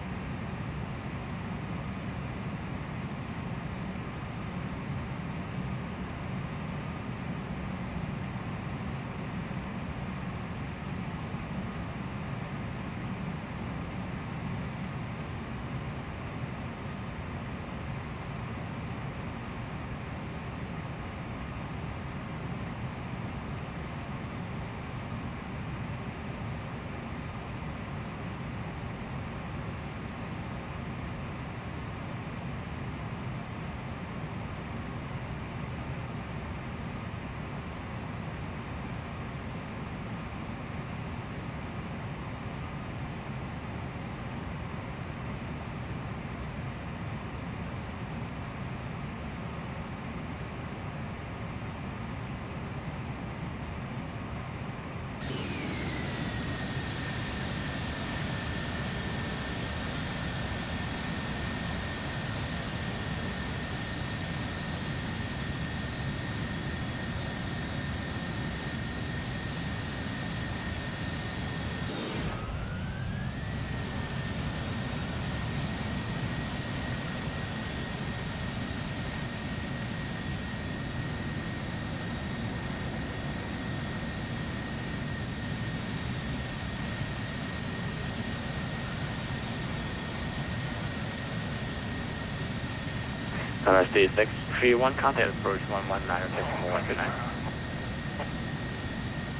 Speaker 3: SID 631, contact approach 119, decimal 129.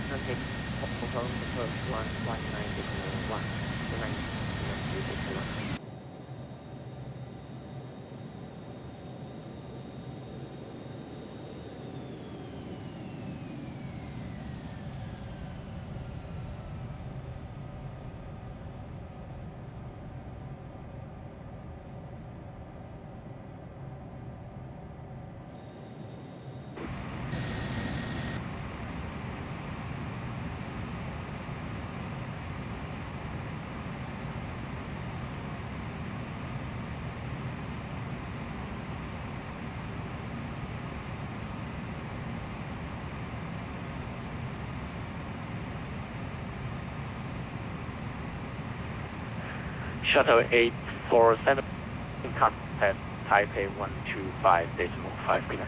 Speaker 8: Contact approach 119, decimal 129.
Speaker 3: Shuttle 847, contact Taipei 125, decimal 59.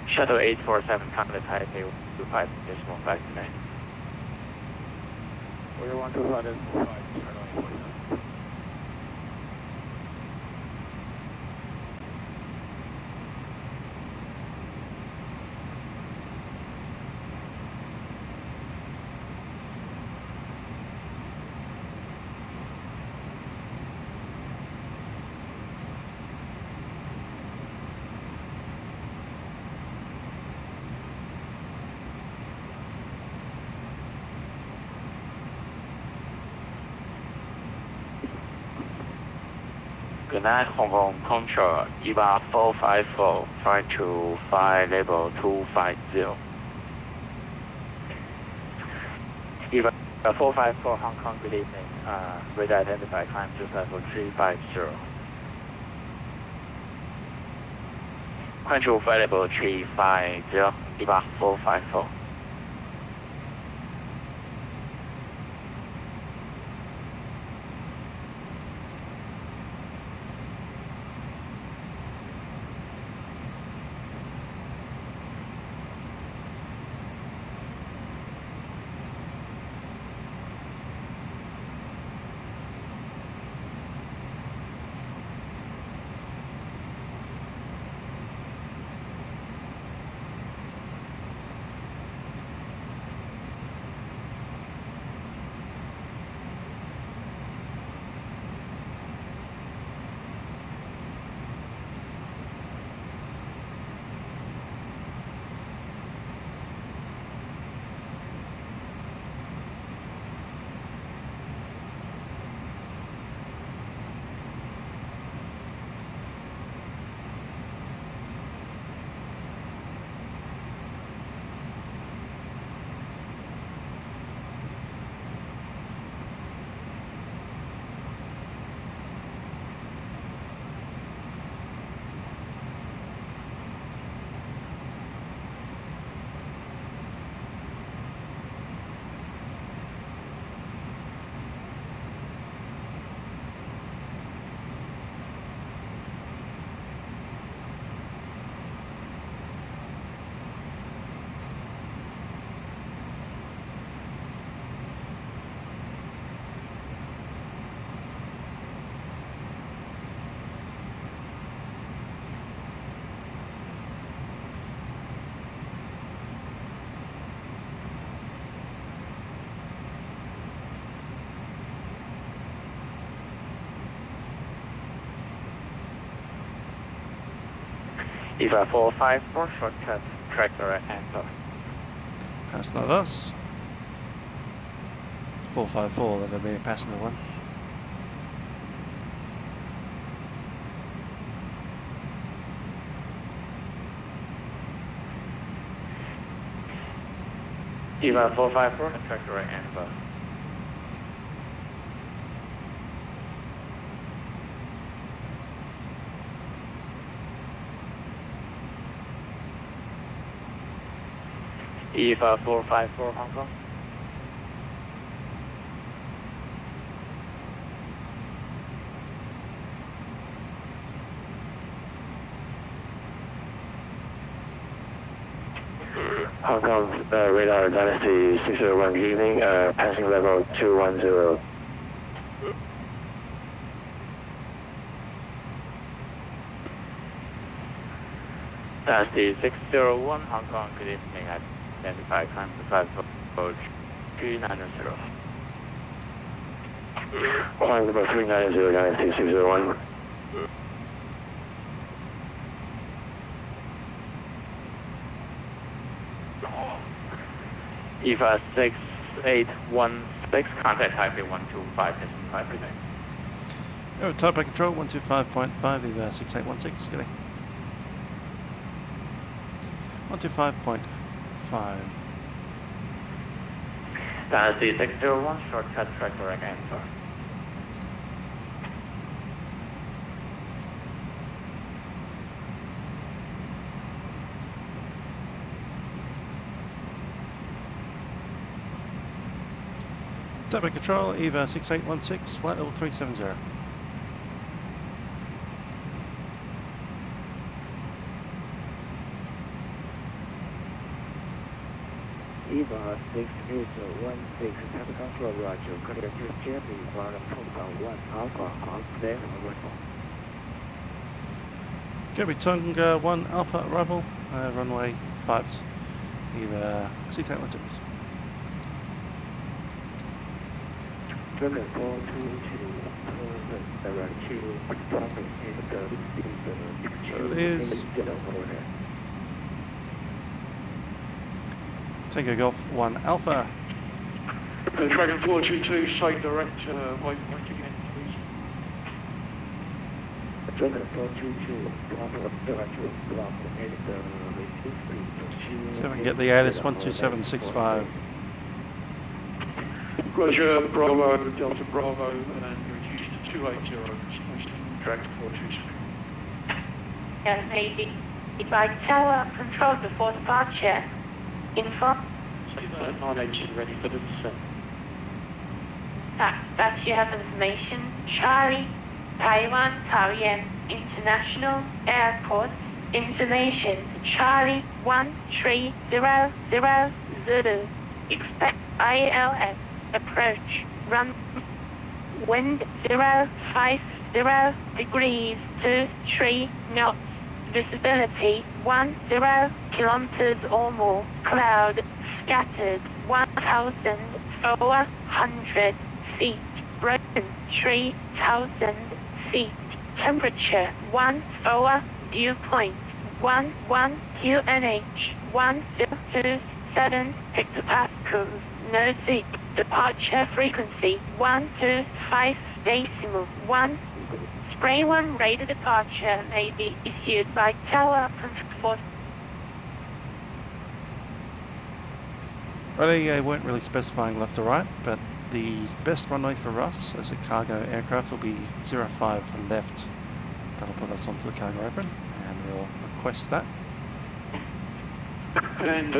Speaker 3: Shuttle 847, contact Taipei 125, decimal 59.
Speaker 4: We want to run it 5, Shuttle 847.
Speaker 3: Good night, Hong Kong Control, EVA 454, flight to flight level 250. EVA 454, Hong Kong, good evening. Radar identified, climb to level 350. Climb to flight level 350, EVA 454.
Speaker 8: EVA 454, shortcut, track direct enter.
Speaker 1: That's not us. 454, that'll be a passenger one.
Speaker 8: EVA 454, track direct enter. EVA 454 Hong Kong. Hong Kong radar Dynasty 601, good evening, passing level 210. Dynasty 601, Hong Kong, good evening, identify climb to 5390. Climb number 390, Dynasty 601. EVA 6816, contact Taipei 125.5 today.
Speaker 1: Oh, Taipei Control 125.5, EVA 6816, good day. 125.5.
Speaker 8: Dynasty 601, shortcut track direct answer.
Speaker 1: Taipei Control, EVA 6816, flight level 370.
Speaker 10: EVA 6816, Taipei Control, Roger, contact Jeremy, ground Tonga 1 Alpha, on there, arrival.
Speaker 1: Jeremy Tonga 1 Alpha, arrival, runway 5, EVA 6816.
Speaker 10: Dragon 422, direct to traffic
Speaker 1: it is. Tango Golf 1 Alpha.
Speaker 4: Dragon 422, side direct, white again, please.
Speaker 10: Dragon 422, direct to block
Speaker 1: See if I can get the ALS 12765.
Speaker 4: Roger, Bravo, Delta Bravo, and reduced to 280, Dragon 422.
Speaker 7: Yes, maybe. By tower control before departure. Info.
Speaker 4: 980 ready for the descent.
Speaker 7: That you have information. Charlie, Taiwan, Taoyuan International Airport. Information. Charlie 1300 Zulu. Expect ILS. Approach. Run. Wind 050 degrees 23 knots. Visibility 10 kilometers or more. Cloud scattered 1,400 feet. Broken 3,000 feet. Temperature 10 dew point 11 QNH 1027 hectopascals. No seat. Departure frequency 125 decimal 1. Spray 1 radar departure may be issued by tower control.
Speaker 1: Well, they weren't really specifying left or right, but the best runway for us as a cargo aircraft will be 05 left. That'll put us onto the cargo apron, and we'll request that.
Speaker 4: And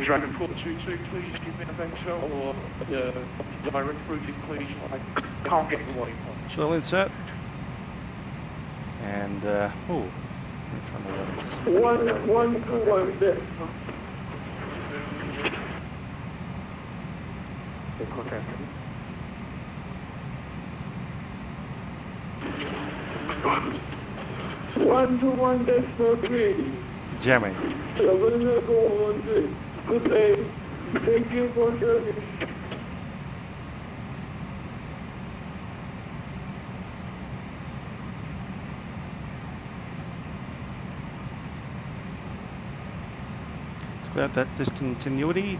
Speaker 4: Dragon 422, please give me a vector or direct routing, please. I can't get the waypoint.
Speaker 1: Shuttle insert. And, which one of those?
Speaker 2: 121 there.
Speaker 10: the contact.
Speaker 2: One to 1.3.
Speaker 1: Jamming.
Speaker 2: Good day. Thank you for joining.
Speaker 1: about that discontinuity.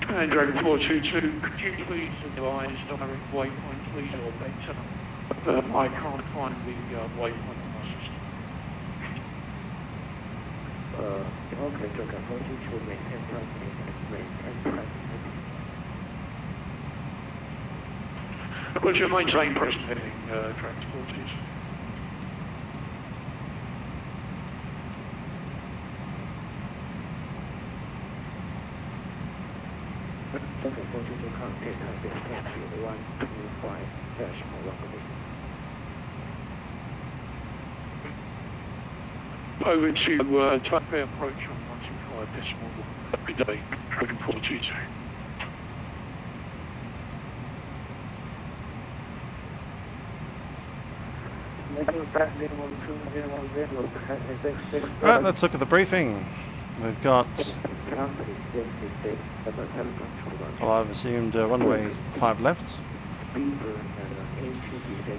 Speaker 4: And Dragon 422, could you please advise direct waypoint please or better? I can't find the waypoint on my system.
Speaker 10: Okay, Dragon 422, maintain press.
Speaker 4: What's your maintain press heading, Dragon 422?
Speaker 10: Dragon 422, contact Taipei Taxi 125-1.
Speaker 4: Over to Taipei approach on 125.1. Good day, Dragon 422.
Speaker 1: Right, let's look at the briefing. We've got I've assumed runway 5 left.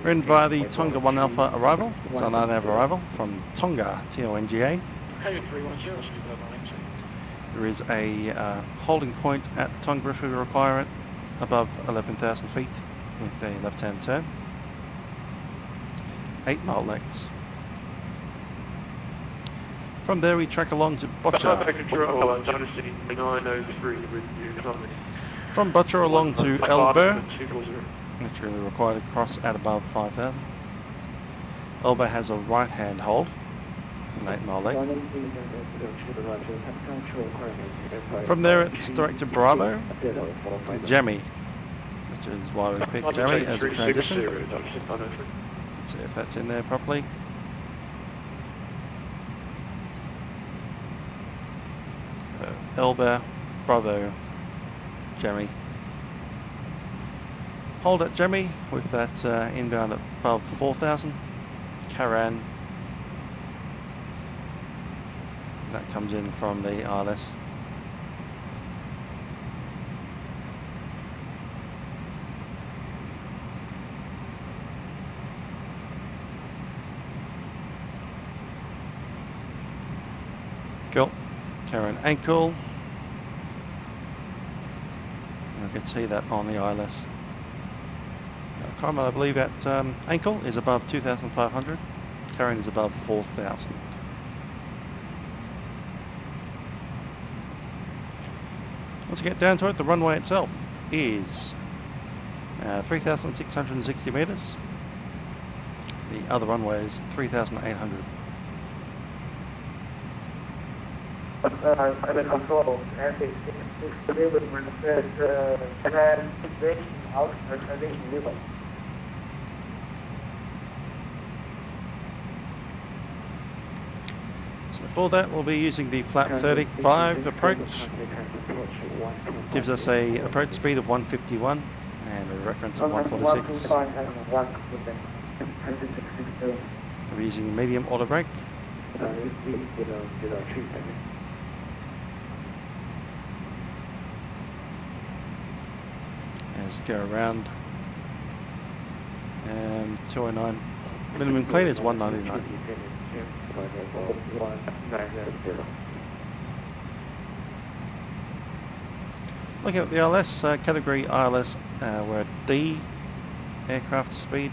Speaker 1: We're in via the Tonga 1 Alpha arrival. It's our 9 Alpha arrival from Tonga, TONGA. There is a holding point at Tonga if we require it, above 11,000 feet with a left-hand turn. 8 mile lengths. From there we track along to Boccia. From Boccia along to Elba, literally required to cross at above 5,000. Elba has a right-hand hold with an 8 mile leg. From there it's direct to Bravo, Jemmy, which is why we picked Jemmy as a transition. Let's see if that's in there properly. Elba, Bravo, Jemmy. Hold at Jemmy with that inbound above 4,000. Karan. That comes in from the ILS. Cool. Karan ankle. You can see that on the ILS. Carmen, I believe at ankle is above 2,500. Karan is above 4,000. Once you get down to it, the runway itself is 3,660 meters. The other runway is 3,800.
Speaker 2: Pilot control, traffic 6 delivered transition out for transition level.
Speaker 1: So for that we'll be using the flap 35 approach. Gives us a approach speed of 151 and a reference of 146. We're using medium auto brake. As we go around, 209. Minimum clean is 199. Looking at the ILS, category ILS, we're at D aircraft speed,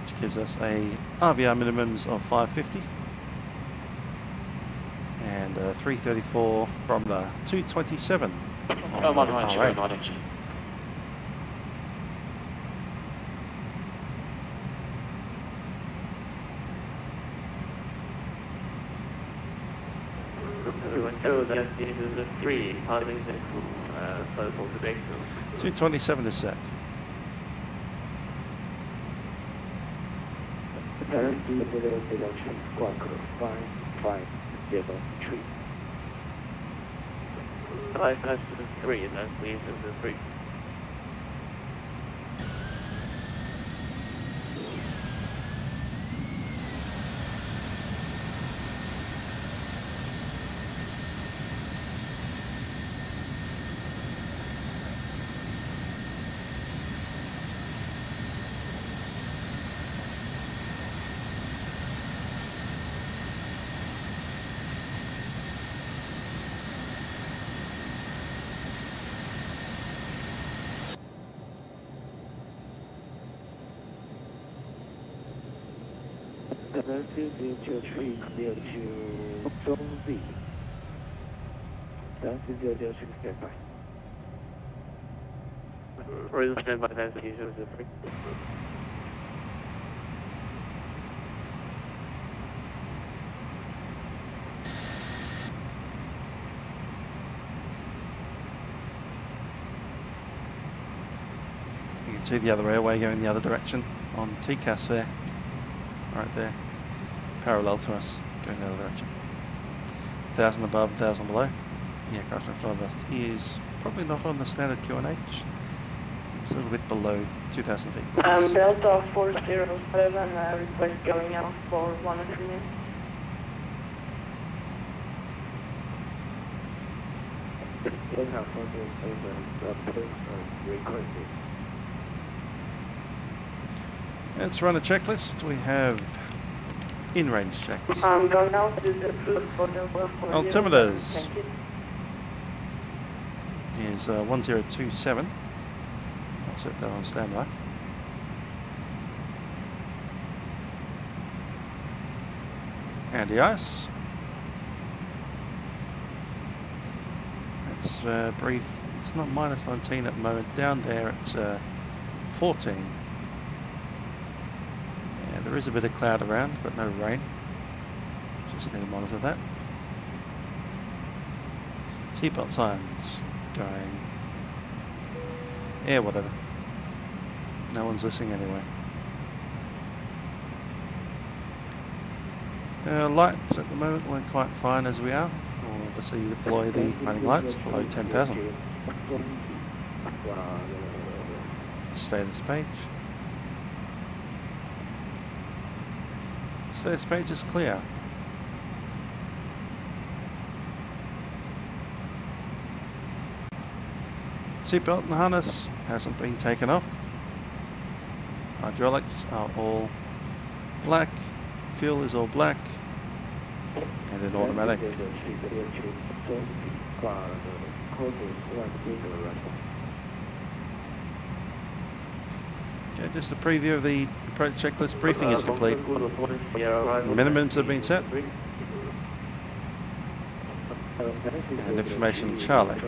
Speaker 1: which gives us a RVR minimums of 550 and 334 barometer 227.
Speaker 8: So that is a 3, how is it for today?
Speaker 1: 227 is set.
Speaker 8: That's 3, that means it's a 3.
Speaker 10: 003 clear to Zone Z. 003 standby.
Speaker 3: Ready to stand by, that's usually the free.
Speaker 1: You can see the other airway going the other direction on the TCAS there, right there, parallel to us, going the other direction. 1,000 above, 1,000 below. The aircraft in front of us is probably not on the standard QNH. It's a little bit below 2,000 feet.
Speaker 2: Delta 407, request going out for 100 minutes.
Speaker 10: Delta 407, requested.
Speaker 1: Let's run a checklist. We have in-range checks.
Speaker 2: I'm going out to the food for the
Speaker 1: Altimeters
Speaker 2: Thank you.
Speaker 1: is 1027. I'll set that on standby. Anti-ice. That's brief. It's not minus 19 at the moment. Down there it's 14. Yeah, there is a bit of cloud around, but no rain. Just need to monitor that. Seatbelt signs going. Yeah, whatever. No one's listening anyway. Lights at the moment weren't quite fine as we are. We'll obviously deploy the landing lights below 10,000. Status page. Status page is clear. Seatbelt and harness hasn't been taken off. Hydraulics are all black. Fuel is all black. And in automatic. Okay, just a preview of the approach checklist. Briefing is complete. Minimums have been set. And information Charlie.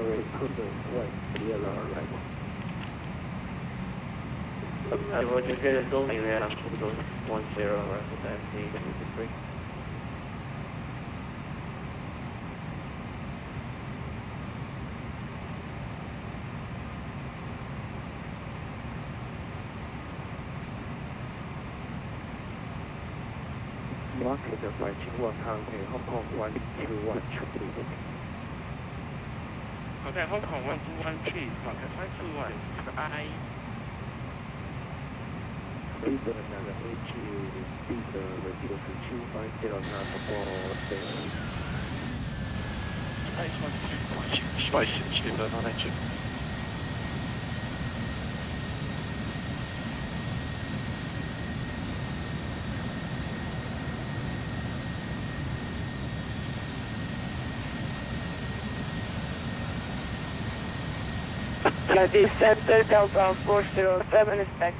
Speaker 10: Market by Hong Kong 121 traffic.
Speaker 4: Okay, Hong Kong 121, market 521, I.
Speaker 10: Please another AQ, please review for 250 now for safety.
Speaker 4: I just want to spice it to the non-engine.
Speaker 2: This center Delta 407 is back.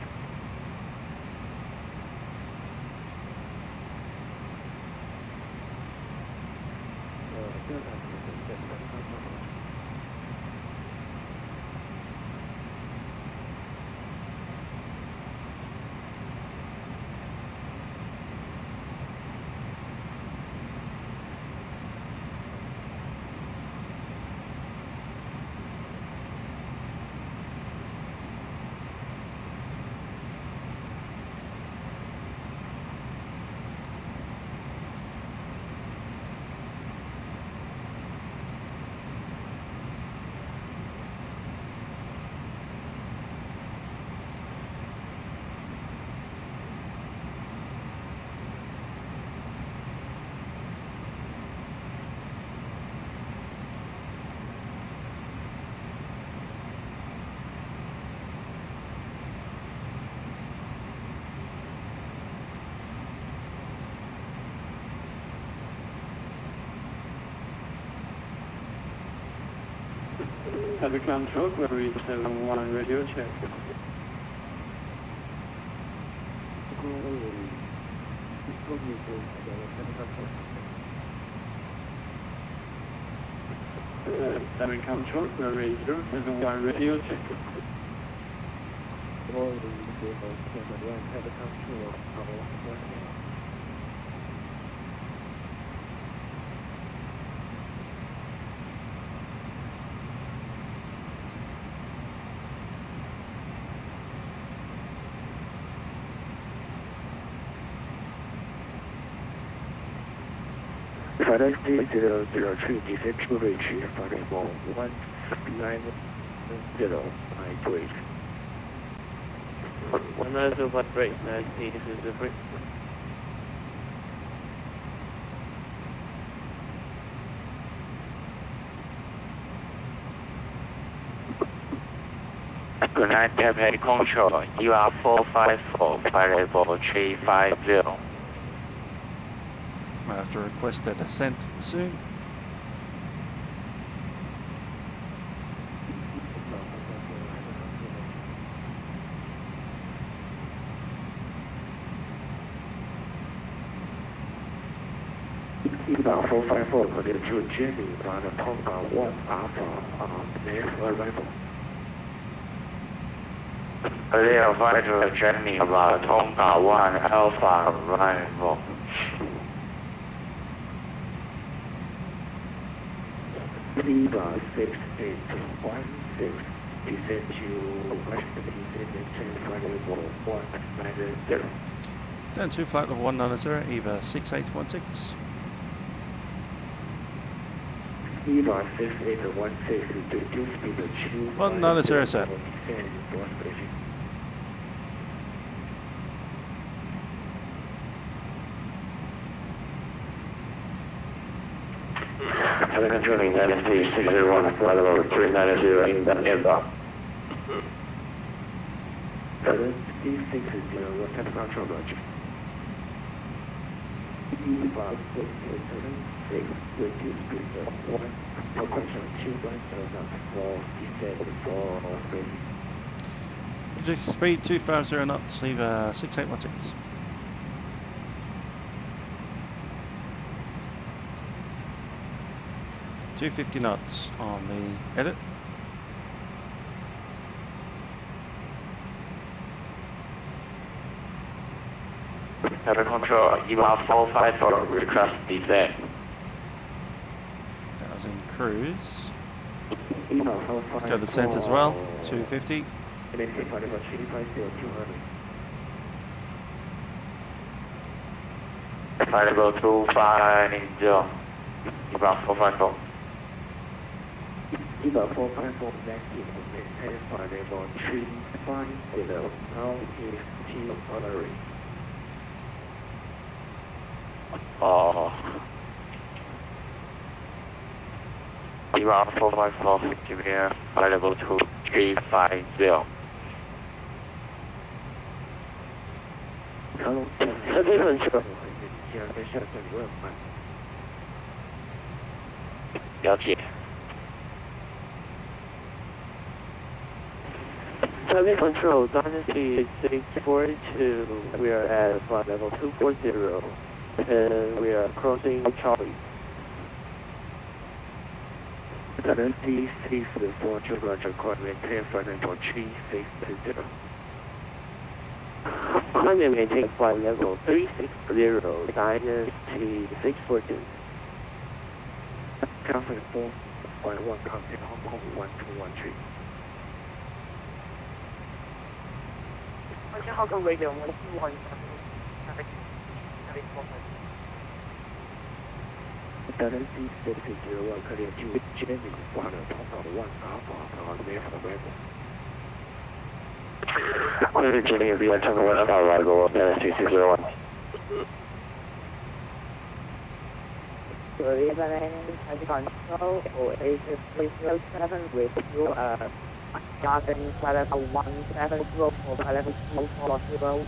Speaker 11: Heavy control, query 71 radio check. Seven control, runway 071 radio check.
Speaker 10: Final 003, descent to reach final 190, I break.
Speaker 8: 190 break, 90, this is the break.
Speaker 12: Good night, Taipei Control. You are 454, flight level 350.
Speaker 1: I have to request a descent soon.
Speaker 10: EVA 454 connected to Jimmy on Tonga 1 Alpha next arrival.
Speaker 12: Clear flight to Jenny about Tonga 1 Alpha arrival.
Speaker 10: EVA 6816, descend to Washington, descent flight level 190.
Speaker 1: Down to flight level 190, EVA 6816.
Speaker 10: EVA 6816, reduce speed to
Speaker 1: 190 set.
Speaker 3: Controlling 601, flight level 390 in the EVA.
Speaker 10: 760, control roger. EVA 6876, reduce speed to 1, progression 210 descent for ready.
Speaker 1: Reduce speed 250 knots, EVA 6816. $250 knots on the edit.
Speaker 12: Taipei Control, EVA 454, request descent.
Speaker 1: That was in cruise.
Speaker 10: EVA
Speaker 1: Let's go to descent as well, 250.
Speaker 12: Flight level 250, EVA 454.
Speaker 10: EVA 454 negative, maintain flight level 350, now is T honorary.
Speaker 12: EVA 454, give me a flight level 2350.
Speaker 10: Hello,
Speaker 8: Control.
Speaker 12: 了解。
Speaker 8: Taipei Control, Dynasty 642, we are at flight level 240, and we are crossing Charlie.
Speaker 10: Dynasty 644, roger, maintain flight level 360.
Speaker 8: I'm maintain flight level 360, Dynasty 642.
Speaker 10: Traffic 4, flight 1, contact Hong Kong 1213.
Speaker 2: Hong Kong radio 121.
Speaker 10: Dynasty 601, connect to Jenny, flight Tonga 1 Alpha on next arrival.
Speaker 3: Clear to Jenny, EVA Tonga 1 Alpha arrival, Dynasty 601.
Speaker 7: Good evening, Taipei Control, Oasis 307 with you, starting flight level 170 for flight level 240.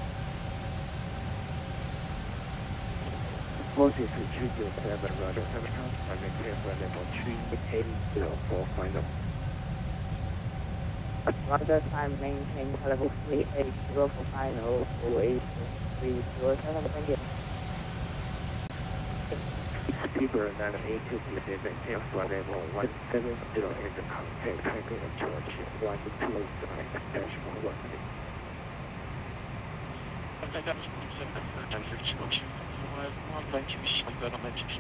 Speaker 10: Oasis 307, roger, 7 contact, maintain flight level 380 for final.
Speaker 7: Roger, time maintain flight level 380 for final, Oasis 307, thank you.
Speaker 10: Speedbird 9857, tail flight level 170 in the contact Taipei and George 1209-1.
Speaker 4: Okay, that was 170. One lane to be sleeper, not meant to be.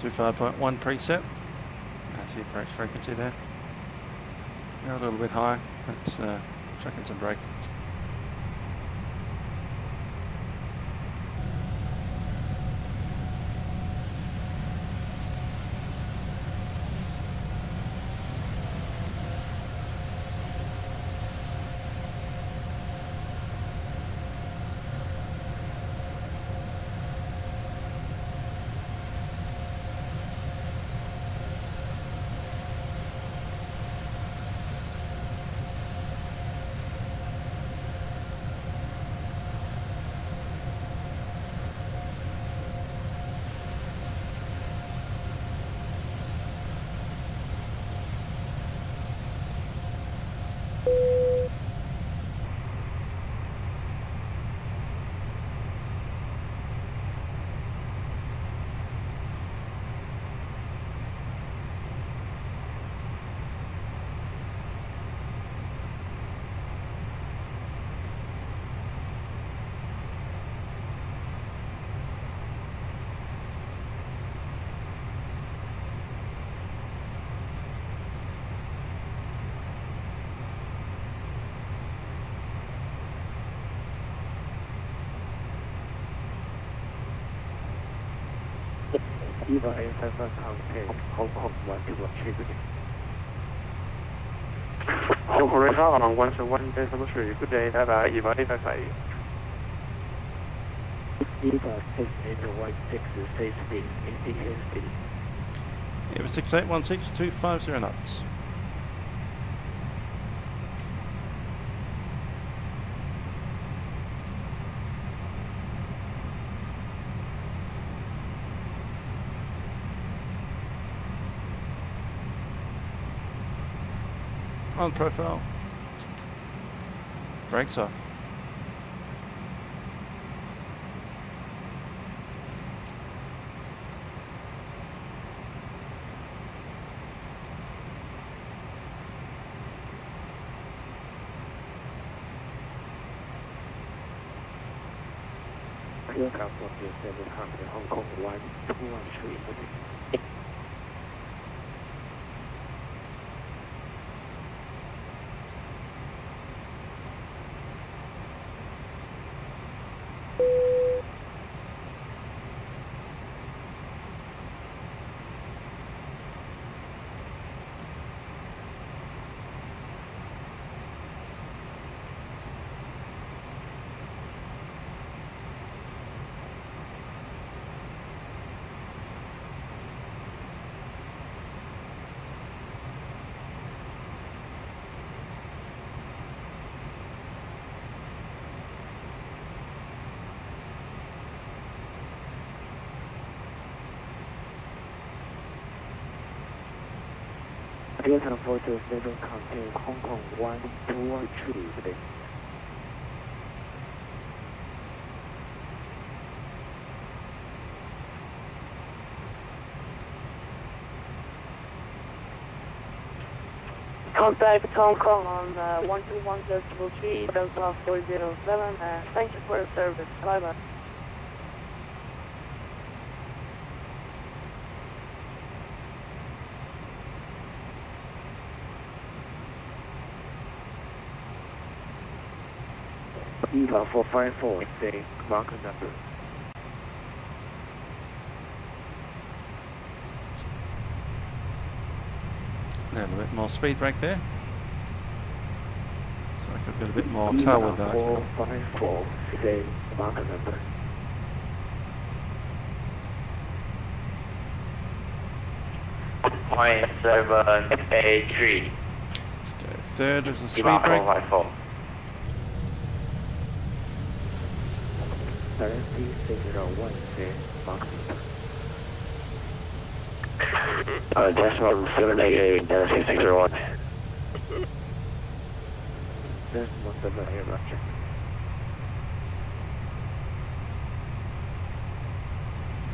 Speaker 1: 125.1 preset. That's the approach frequency there. They're a little bit high, but chucking some brake.
Speaker 10: EVA Air Cargo contact Hong Kong 121
Speaker 11: Hong Kong Air Cargo 101.3. Good day, have a EVA Air Cargo.
Speaker 10: EVA 6816 safe speed, indicated speed.
Speaker 1: EVA 6816, 250 knots. On profile. Brakes off.
Speaker 10: Aircraft 107 Hong Kong 1213. Aircraft 427 contact Hong Kong 1213 today.
Speaker 7: Contact Hong Kong on 121.3, Delta 407, thank you for the service. Bye-bye.
Speaker 10: EVA 454, say marker number.
Speaker 1: A little bit more speed brake there. So I could get a bit more tail with that.
Speaker 10: 454, say marker number.
Speaker 12: Point 783.
Speaker 1: Let's go. Third is the speed
Speaker 12: EVA
Speaker 1: brake.
Speaker 12: 454.
Speaker 10: 3601, say marker number.
Speaker 12: Decimal 788, 601.
Speaker 10: Decimal 788, roger.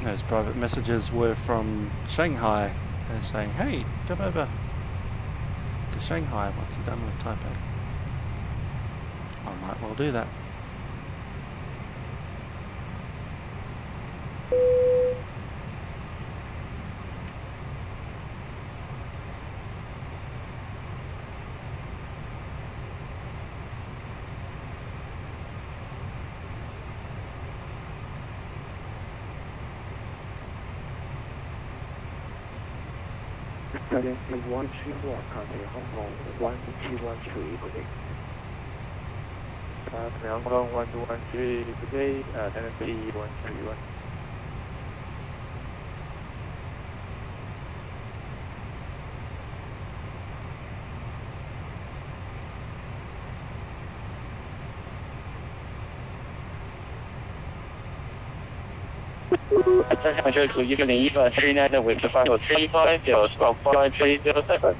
Speaker 1: Those private messages were from Shanghai. They're saying, hey, come over to Shanghai once you're done with Taipei. I might well do that.
Speaker 10: Tendency 134, contact Hong Kong 1213, good day.
Speaker 11: Hong Kong 1213, good day, tendency 131.
Speaker 12: Attention to Evening EVA 39 with the final 35, squawk 5307.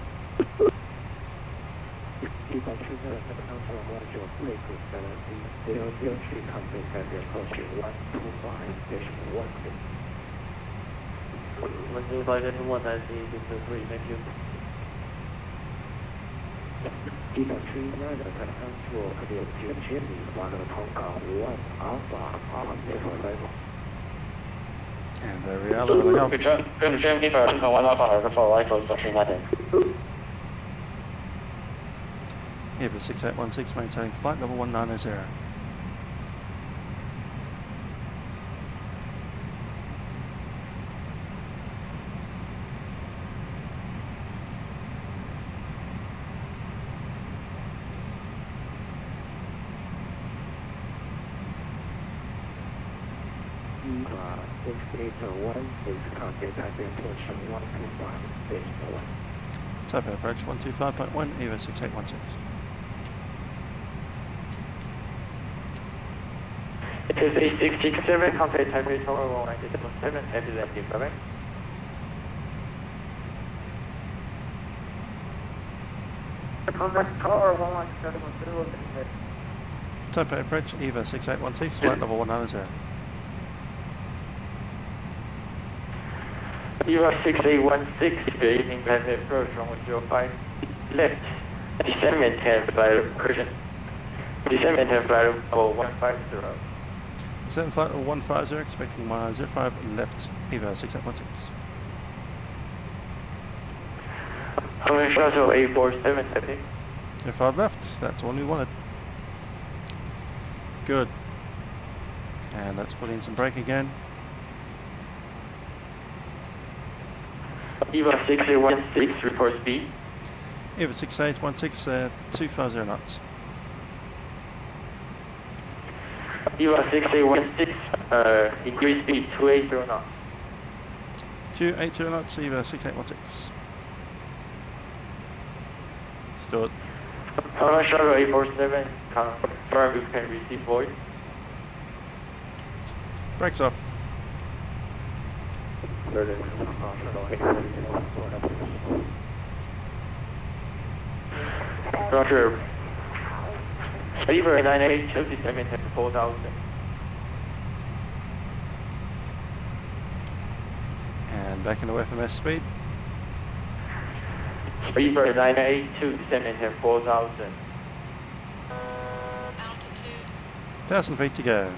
Speaker 10: EVA 39, control Roger, break with tendency 003, contact heavy approach 125-1.
Speaker 8: 125-1, I see 3, thank you.
Speaker 10: EVA 39, control clear to Jimmy, 1 Hong Kong 1 Alpha, on level.
Speaker 1: And there we are, leveling up.
Speaker 12: Good journey for Hong Kong 1 Alpha, for rifle structure matter.
Speaker 1: EVA 6816 maintaining flight level 190.
Speaker 10: EVA 6816, contact Taipei approach 125-1.
Speaker 1: Taipei approach 125.1, EVA 6816.
Speaker 8: It is A667, contact Taipei Tower 197, heavy landing, bye-bye. Contact Tower 197,
Speaker 1: Taipei approach, EVA 6816, flight level 190.
Speaker 8: EVA 6816, good evening, Taipei approach 1105, left, descend maintain flight correction, descend maintain flight level 150.
Speaker 1: Descend flight level 150, expecting 105, left, EVA 6816.
Speaker 8: Hong Shuttle A47, Taipei.
Speaker 1: 05 left, that's all we wanted. Good. And let's put in some brake again.
Speaker 8: EVA 6816, report speed.
Speaker 1: EVA 6816, 250 knots.
Speaker 8: EVA 6816, increase speed 280 knots.
Speaker 1: 280 knots, EVA 6816. Stored.
Speaker 8: Hong Shuttle A47, confirm you can receive voice.
Speaker 1: Brakes off.
Speaker 8: Roger. EVA 98, descend 4000.
Speaker 1: And back into FMS speed.
Speaker 8: EVA 982, descend 4000.
Speaker 1: 1,000 feet to go.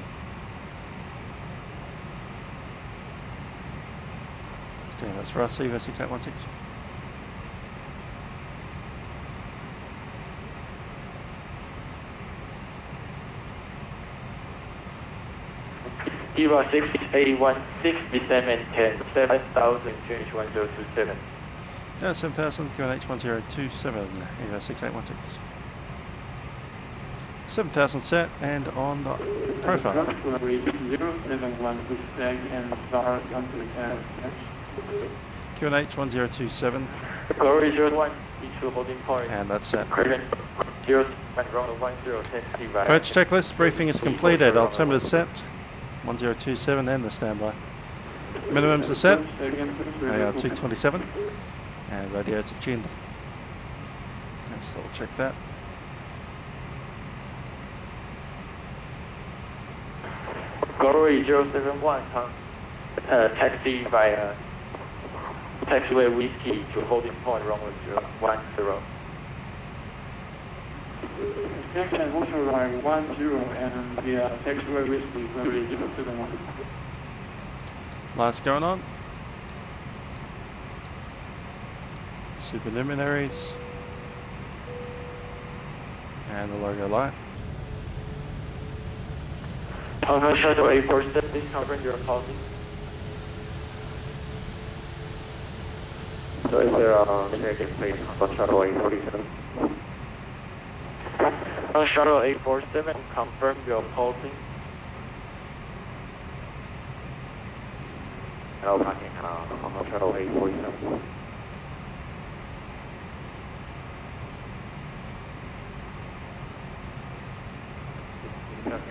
Speaker 1: Okay, that's for us, EVA 6816.
Speaker 8: EVA 6816, descend 7000, change 1027.
Speaker 1: Yeah, 7000, QNH 1027, EVA 6816. 7000 set and on the profile. QNH 1027.
Speaker 8: Glory 01, E2 holding point.
Speaker 1: And that's set.
Speaker 8: Approach
Speaker 1: Approach checklist, briefing is completed. Altimeter set, 1027 and the standby. Minimums are set, they are 227. And radios are tuned. Let's double check that.
Speaker 8: Glory 071, taxi via taxiway whiskey to holding point runway 10.
Speaker 11: Next time also arrive 10 and the taxiway whiskey will be given to the market.
Speaker 1: Lights going on. Superluminaries. And the logo light.
Speaker 8: Hong Kong Shuttle 847, please confirm your policy. So is there a check-in please on Shuttle 847? On Shuttle 847, confirm your policy. No parking on Shuttle 847.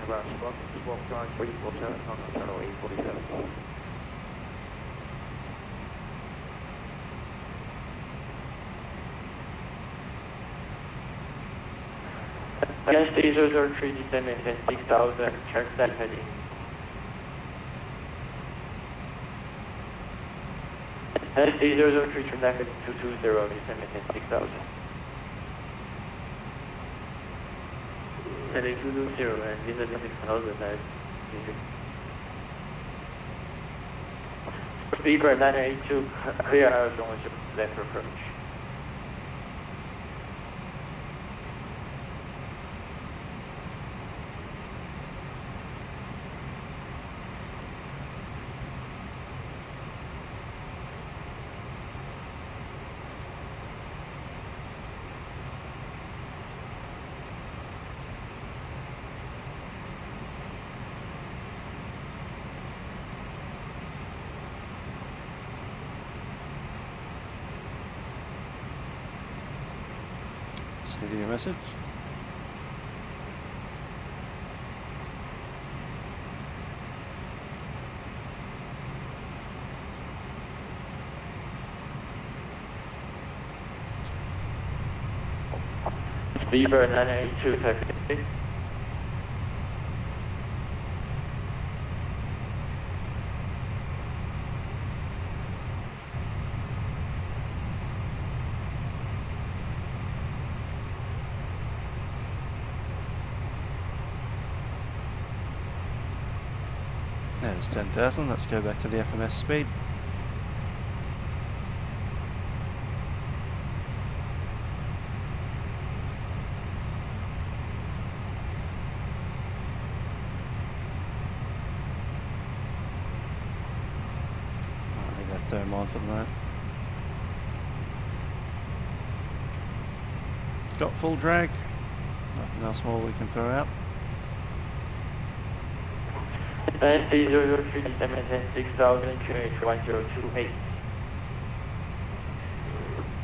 Speaker 8: Talking about swap charge 347 on Shuttle 847. Against the 003 descending 6000, check that heading. Against the 003 traffic 220, descending 6000. Heading 220 and descending 6000, that's Speaker 982, clear Arizona left approach.
Speaker 1: Send you a message.
Speaker 8: Beaver 982 taxi.
Speaker 1: There's 10,000, let's go back to the FMS speed. I'll leave that dome on for the moment. Got full drag, nothing else more we can throw out.
Speaker 8: ST 003 descending 6000, QH 1028.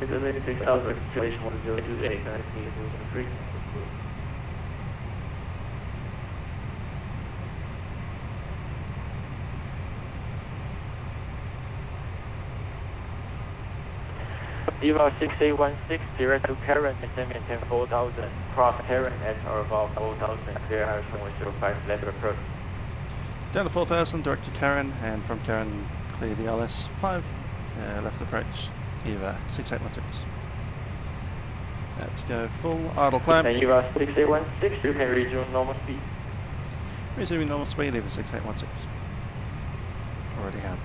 Speaker 8: Descending 6000, QH 1028, ST 003. EVA 6816, direct to Karen, descending 4000, cross Karen at or above 4000, clear Arizona 105, left approach.
Speaker 1: Down to 4000, direct to Karen, and from Karen clear the LS 5, left approach, EVA 6816. Let's go full idle climb.
Speaker 8: And EVA 6816, you can resume normal speed.
Speaker 1: Resuming normal speed, EVA 6816. Already had.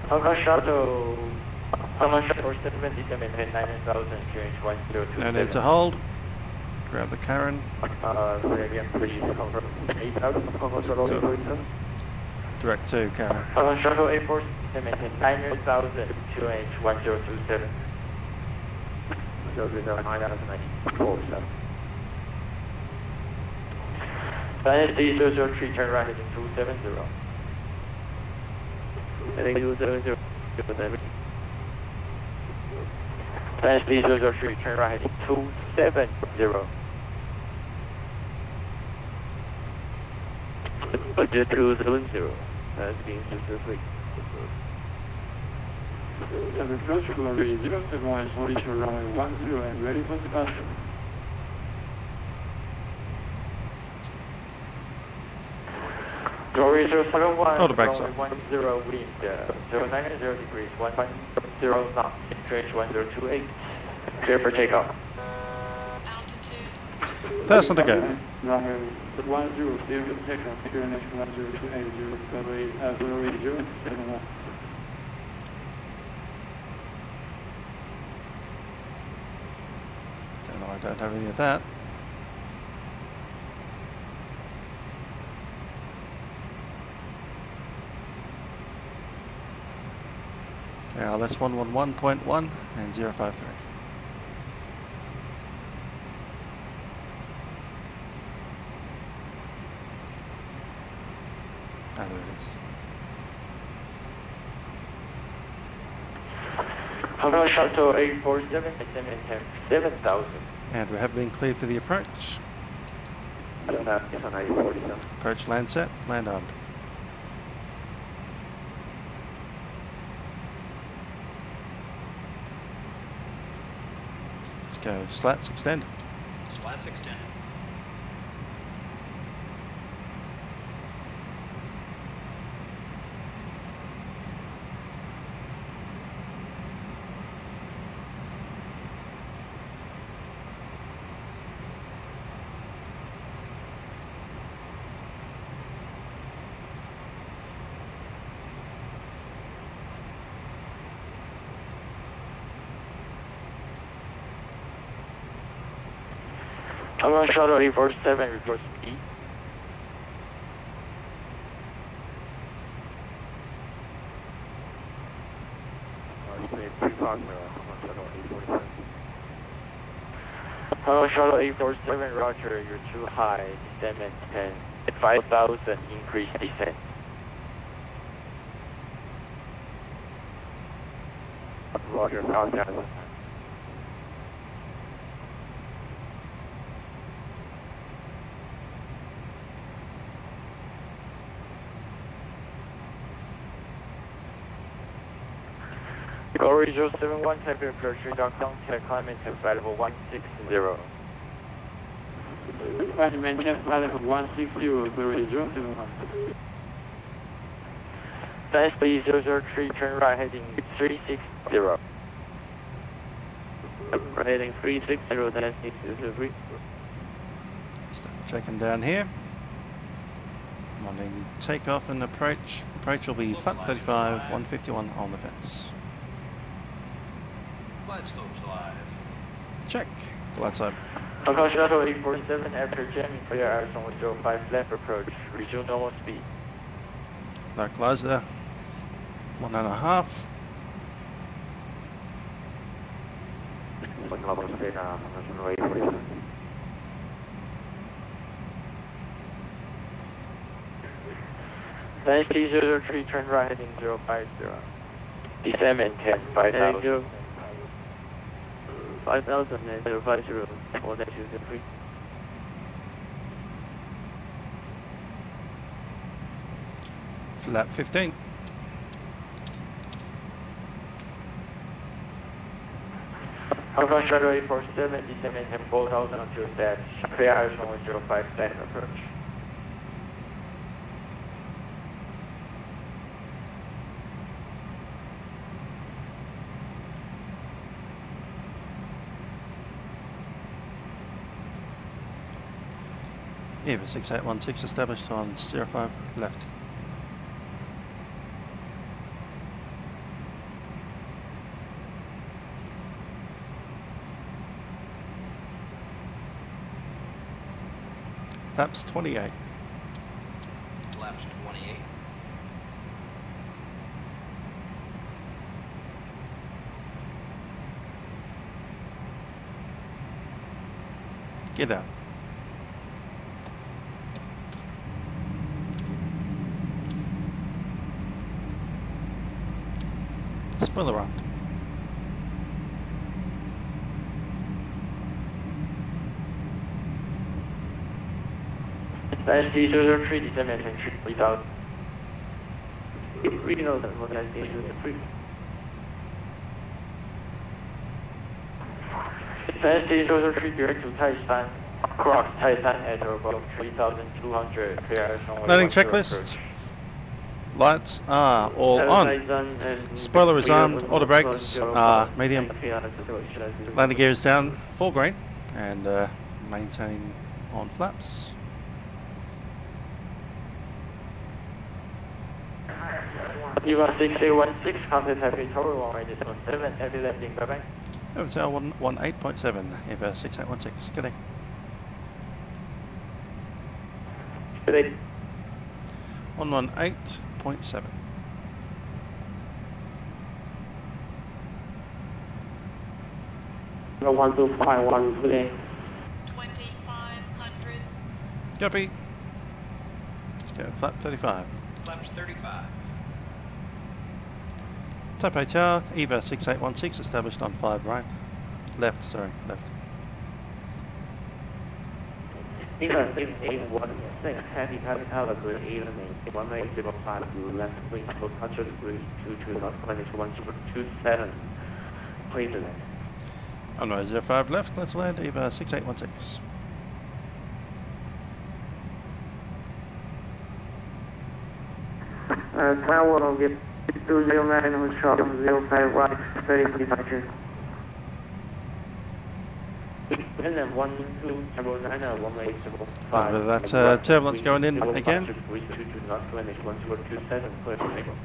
Speaker 8: Hong Kong Shuttle 70, 9000, QH 1027.
Speaker 1: No need to hold. Grab the Karen.
Speaker 8: Again, please confirm 8000, Hong Kong Shuttle 847.
Speaker 1: Direct to Karen.
Speaker 8: Hong Kong Shuttle 847, 9000, QH 1027. 9047. Dynasty 003, turn right heading 270. Heading 270. Dynasty 003, turn right heading 270. Budget 270. That's being 263.
Speaker 11: The approach will be 071, reach runway 10 and ready for departure. Glory 071,
Speaker 1: Hold the brakes off.
Speaker 11: 10 wind, 090 degrees, 110 knots, range 1028, clear for takeoff.
Speaker 1: That's not a go.
Speaker 11: 10, clear for takeoff, clear next 1028, 07071.
Speaker 1: No, I don't have any of that. Okay, that's 111.1 and 053. Ah, there it is.
Speaker 11: Hello, Shuttle 847, 7000.
Speaker 1: And we have been cleared for the approach.
Speaker 11: It's on 847.
Speaker 1: Approach land set, land armed. Let's go, slats extend.
Speaker 9: Slats extended.
Speaker 11: Hello, Shuttle 847, reports E. Hello, Shuttle 847, roger, you're too high, descent maintain, at 5,000, increase descent. Roger, 5,000. Glory 071, Taipei approach 3.0, climate test available 160. Climate test available 160, Glory 071. Fast speed 003, turn right heading 360. Heading 360, that's 603.
Speaker 1: Start checking down here. Wanting takeoff and approach. Approach will be flat 35, 151 on the fence.
Speaker 9: Glide slopes alive.
Speaker 1: Check. Glide slope.
Speaker 11: Local Shuttle 847, after jamming for your hours on 05 left approach, resume normal speed.
Speaker 1: Localizer, 1.5.
Speaker 11: Fast speed 003, turn right heading 050. Descend maintain 5,000. 5,000 and 050 for that 203.
Speaker 1: Flap 15.
Speaker 11: Alpha Shuttle 847, descend maintain 4,000 until that. Clear hours on 05 left approach.
Speaker 1: EVA 6816 established on 05 left. Flaps 28.
Speaker 9: Flaps 28.
Speaker 1: Get out. Spoiler round.
Speaker 11: That's D003, descend maintain 3,000. Reload that for that D003. That's D003, direct to Taipei
Speaker 8: Cross Titan at about 3,200 clear.
Speaker 1: Landing checklist. Lights are all on. Spoiler is armed. Auto brakes are medium. Landing gear is down. Full green. And maintain on flaps.
Speaker 8: EVA 6816, contact Taipei Tower 117, heavy landing, bye bye.
Speaker 1: Hotel 118.7, EVA 6816, good day.
Speaker 8: Good day.
Speaker 1: 118.7.
Speaker 8: No 1251, good day.
Speaker 5: 2500.
Speaker 1: Copy. Let's go flap 35.
Speaker 9: Flaps 35.
Speaker 1: Taipei Tower, EVA 6816, established on 5 right. Left.
Speaker 8: EVA 6816, heavy Taipei Tower, good evening. 1805 to left wing, close 100 degrees, 22 knots, minus 1027. Please land.
Speaker 1: Runway 05 left, let's land EVA 6816.
Speaker 2: Tower will get 209 on short 05 right, 30 departure.
Speaker 8: And 1209, 185.
Speaker 1: That turbulence going in again.
Speaker 8: 22 knots, minus 1027, clear for takeoff.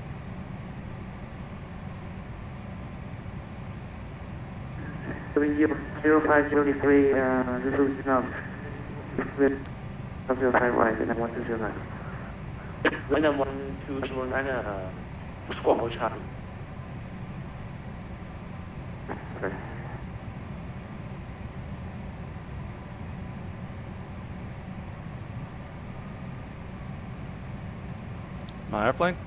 Speaker 2: Zero 0503, this is enough. With 05 right, and then 1209.
Speaker 8: When I'm 1209, squawk hold charge.
Speaker 2: Okay.
Speaker 1: My airplane.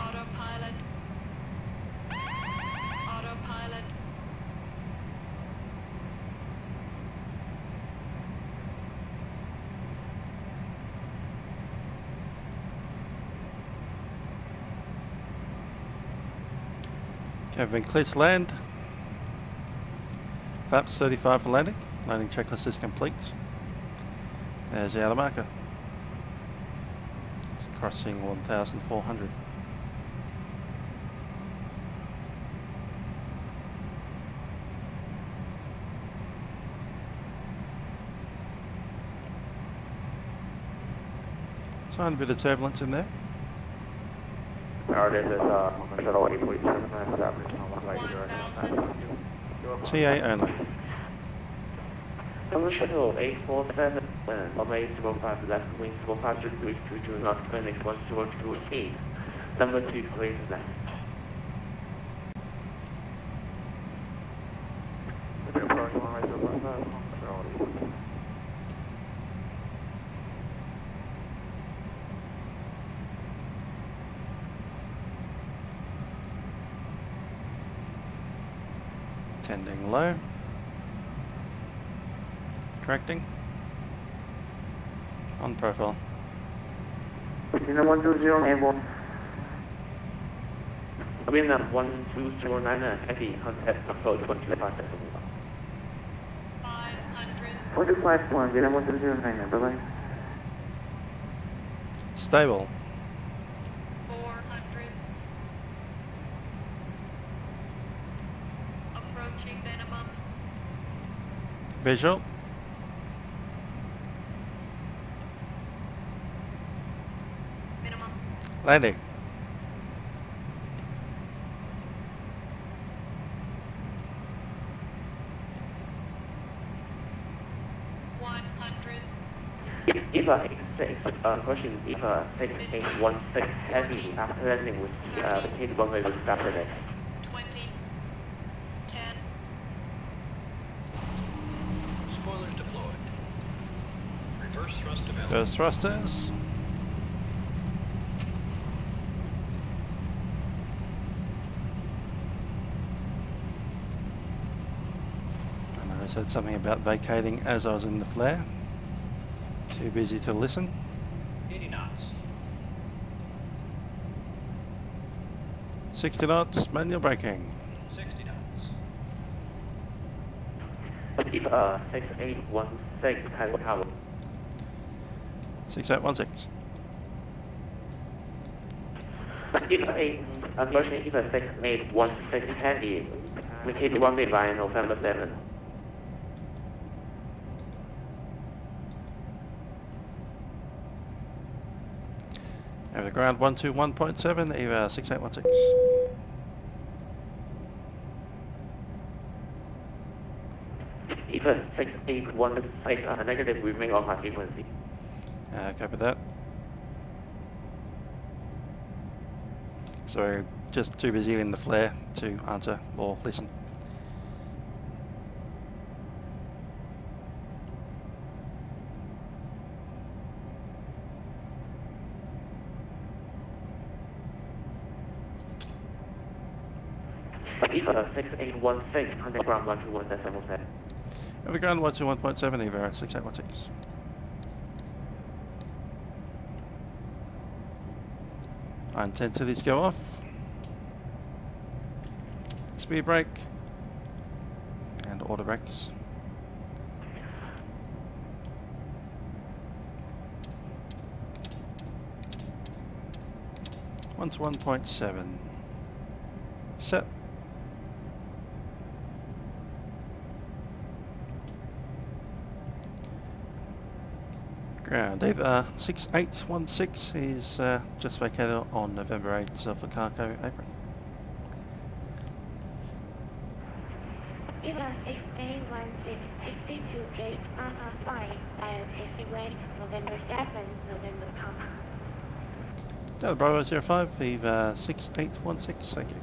Speaker 5: Autopilot. Autopilot.
Speaker 1: Okay, been cleared to land. Flaps 35 for landing. Landing checklist is complete. There's the outer marker. It's crossing 1,400. Tiny bit of turbulence in there.
Speaker 8: This is shuttle 847, established on 1 right,
Speaker 1: TA only.
Speaker 8: Number shuttle 847, runway 05 left wing 45 degrees 22 knots, clinic 1028. Number 2, please land.
Speaker 1: Tending low. Correcting. On profile.
Speaker 2: 120 airborne.
Speaker 8: Wind 1209, heavy contact approach 125.
Speaker 5: 500.
Speaker 2: 451, Vietnam 1209, bye-bye.
Speaker 1: Stable.
Speaker 5: 400. Approaching minimum.
Speaker 1: Visual.
Speaker 5: Minimum.
Speaker 1: Landing.
Speaker 8: EVA 86, question EVA 6816 heavy after landing with vacated runway will stop today.
Speaker 5: 20. 10.
Speaker 9: Spoilers deployed. Reverse thrust developed.
Speaker 1: Those thrusters. And I said something about vacating as I was in the flare. Too busy to listen.
Speaker 9: 80 knots.
Speaker 1: 60 knots, manual braking.
Speaker 9: 60 knots.
Speaker 8: EVA 6816, Taipei Tower.
Speaker 1: 6816.
Speaker 8: Unfortunately, EVA 6816 handy. We hit one way by November 7.
Speaker 1: Over the ground 121.7, EVA 6816.
Speaker 8: EVA 6816, negative, we remain on high frequency.
Speaker 1: Copy that. So, just too busy in the flare to answer or listen.
Speaker 8: EVA 6816, contact ground 121.7.
Speaker 1: Over the ground 121.7, EVA 6816. Intensities go off. Speed brake. And auto brakes. Once 1.7. Set. Ground EVA 6816 is just vacated on November 8th of the cargo apron.
Speaker 7: EVA 6816, 62 gate Alpha 5, taxiway November 7, November Papa.
Speaker 1: Delta Bravo 05, EVA 6816, thank you.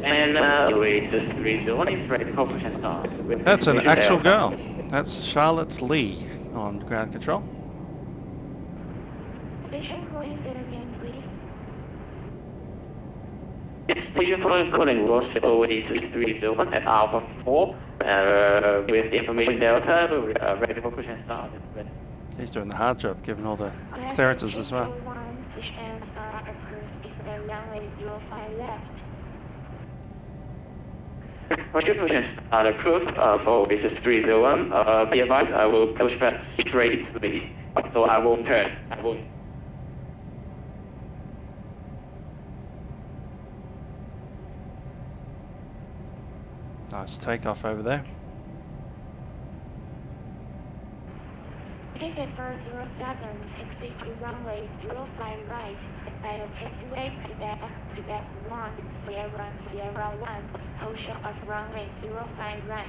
Speaker 8: And wait, just read the one is ready for push and start.
Speaker 1: That's an actual girl. That's Charlotte Lee on ground control.
Speaker 7: Station calling again, please.
Speaker 8: Station calling Ross already to 301 at Alpha 4 with information Delta, ready for push and start.
Speaker 1: He's doing the hard job, given all the clearances as well.
Speaker 8: Roger, push and start approved for this is 301. Be advised, I will push back straight to me. So I won't turn. I won't.
Speaker 1: Nice takeoff over there.
Speaker 7: Ticket for 07, 62 runway 05 right, taxiway Quebec 1, Sierra 1, hold short of runway 05 right.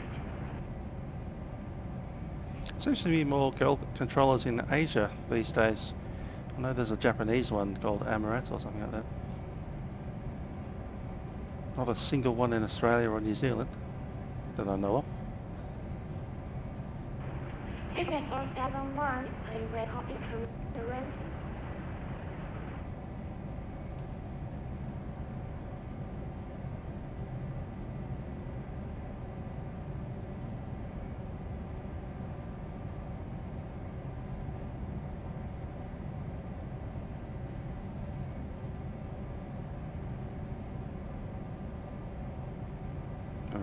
Speaker 1: Seems to be more controllers in Asia these days. I know there's a Japanese one called Amaret or something like that. Not a single one in Australia or New Zealand that I know of.
Speaker 7: Ticket 471, are you ready to clearance?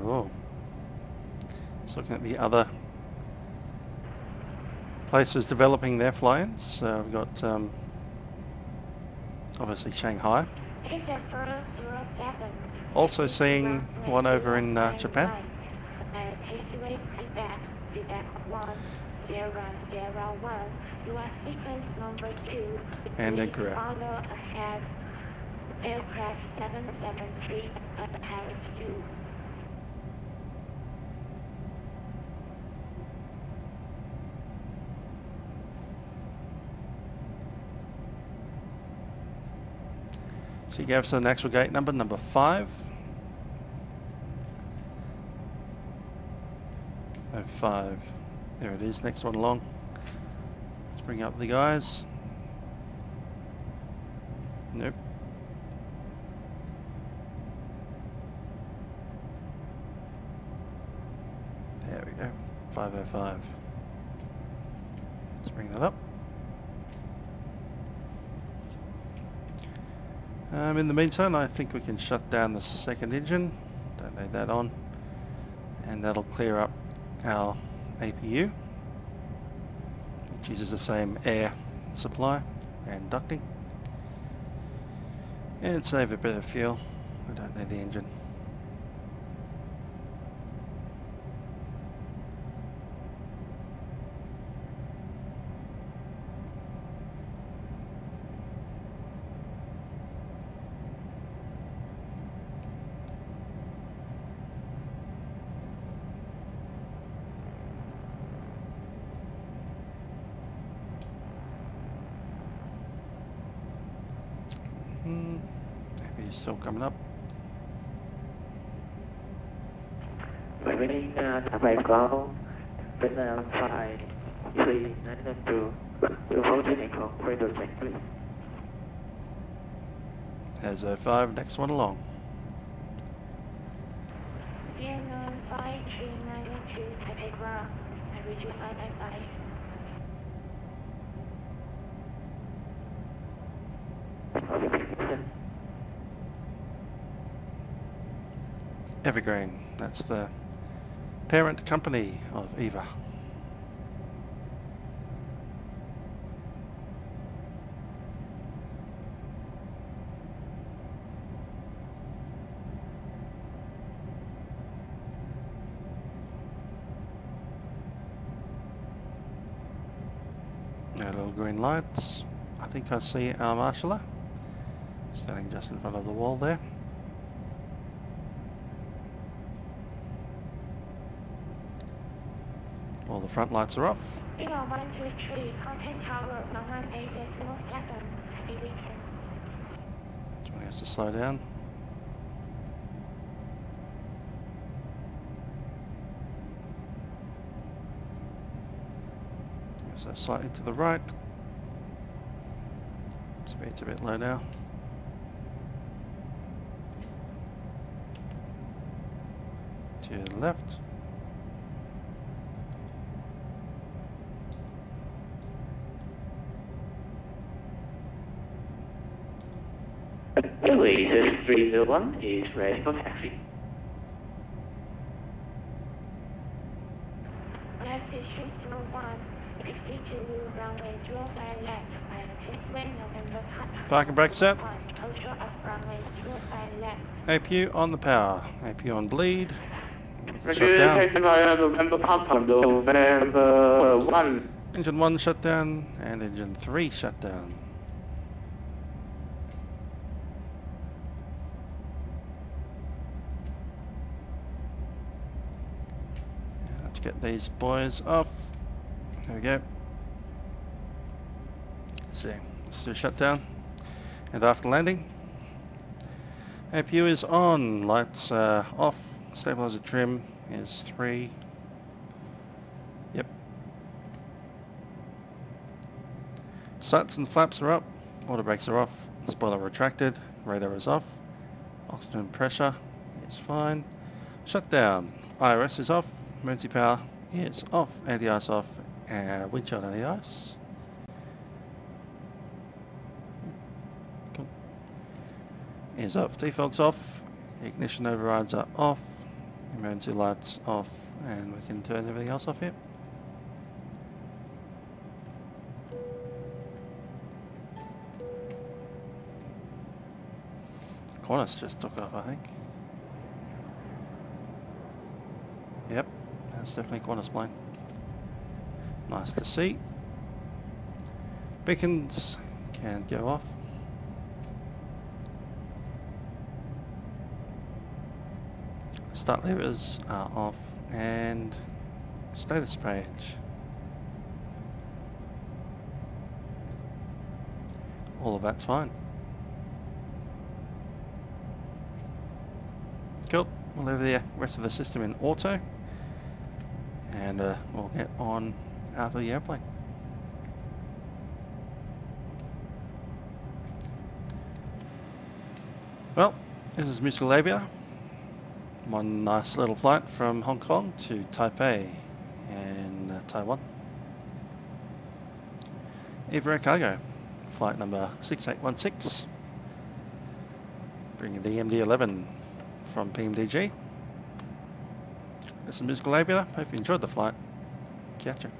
Speaker 1: Oh. Just looking at the other places developing their fly-ins. We've got obviously Shanghai. Also seeing one over in Japan. And in Korea.
Speaker 7: Aircraft 773 Paris 2.
Speaker 1: She gave us an actual gate number, number 5. 05. There it is, next one along. Let's bring up the guys. Nope. There we go, 505. Let's bring that up. In the meantime, I think we can shut down the second engine. Don't need that on. And that'll clear up our APU, which uses the same air supply and ducting. And save a bit of fuel. We don't need the engine. Maybe he's still coming up.
Speaker 8: Waiting Taipei Ground, Vietnam 5392. Report technical, radio check please.
Speaker 1: There's 05, next one along.
Speaker 7: Vietnam 5392, Taipei Ground, average 555.
Speaker 1: Evergreen, that's the parent company of EVA. Little green lights. I think I see our marshaller standing just in front of the wall there. All the front lights are off.
Speaker 7: EVA 123, contact tower 118.7, speed weekend.
Speaker 1: Trying us to slow down. So slightly to the right. Speed's a bit low now. To the left.
Speaker 8: Airway 301 is ready for taxi.
Speaker 7: Left is 301, 62 runway 05 left, and taxiway November
Speaker 1: Park and brake set.
Speaker 7: Closure of runway 05 left.
Speaker 1: APU on the power. APU on bleed. Shut
Speaker 3: Shut
Speaker 1: down.
Speaker 3: November Papa, November 1.
Speaker 1: Engine 1 shut down and engine 3 shut down. Let's get these boys off. There we go. So let's do shutdown. And after landing, APU is on, lights off, stabilizer trim is 3. Yep. Sights and flaps are up, water brakes are off, spoiler retracted, radar is off, oxygen pressure is fine. Shutdown, IRS is off, emergency power is off, anti-ice off, windshield anti-ice. Cool. Is off, defog's off, ignition overrides are off, emergency lights off, and we can turn everything else off here. Qantas just took off, I think. Yep, that's definitely Qantas plane. Nice to see. Beacons can go off. Start levers are off, and status page. All of that's fine. Cool. We'll leave the rest of the system in auto, and we'll get on out of the airplane. Well, this is Musical Labia. One nice little flight from Hong Kong to Taipei in Taiwan. EVA Air Cargo, flight number 6816. bringing the MD11 from PMDG. This is Musical Aviator. Hope you enjoyed the flight. Catch ya.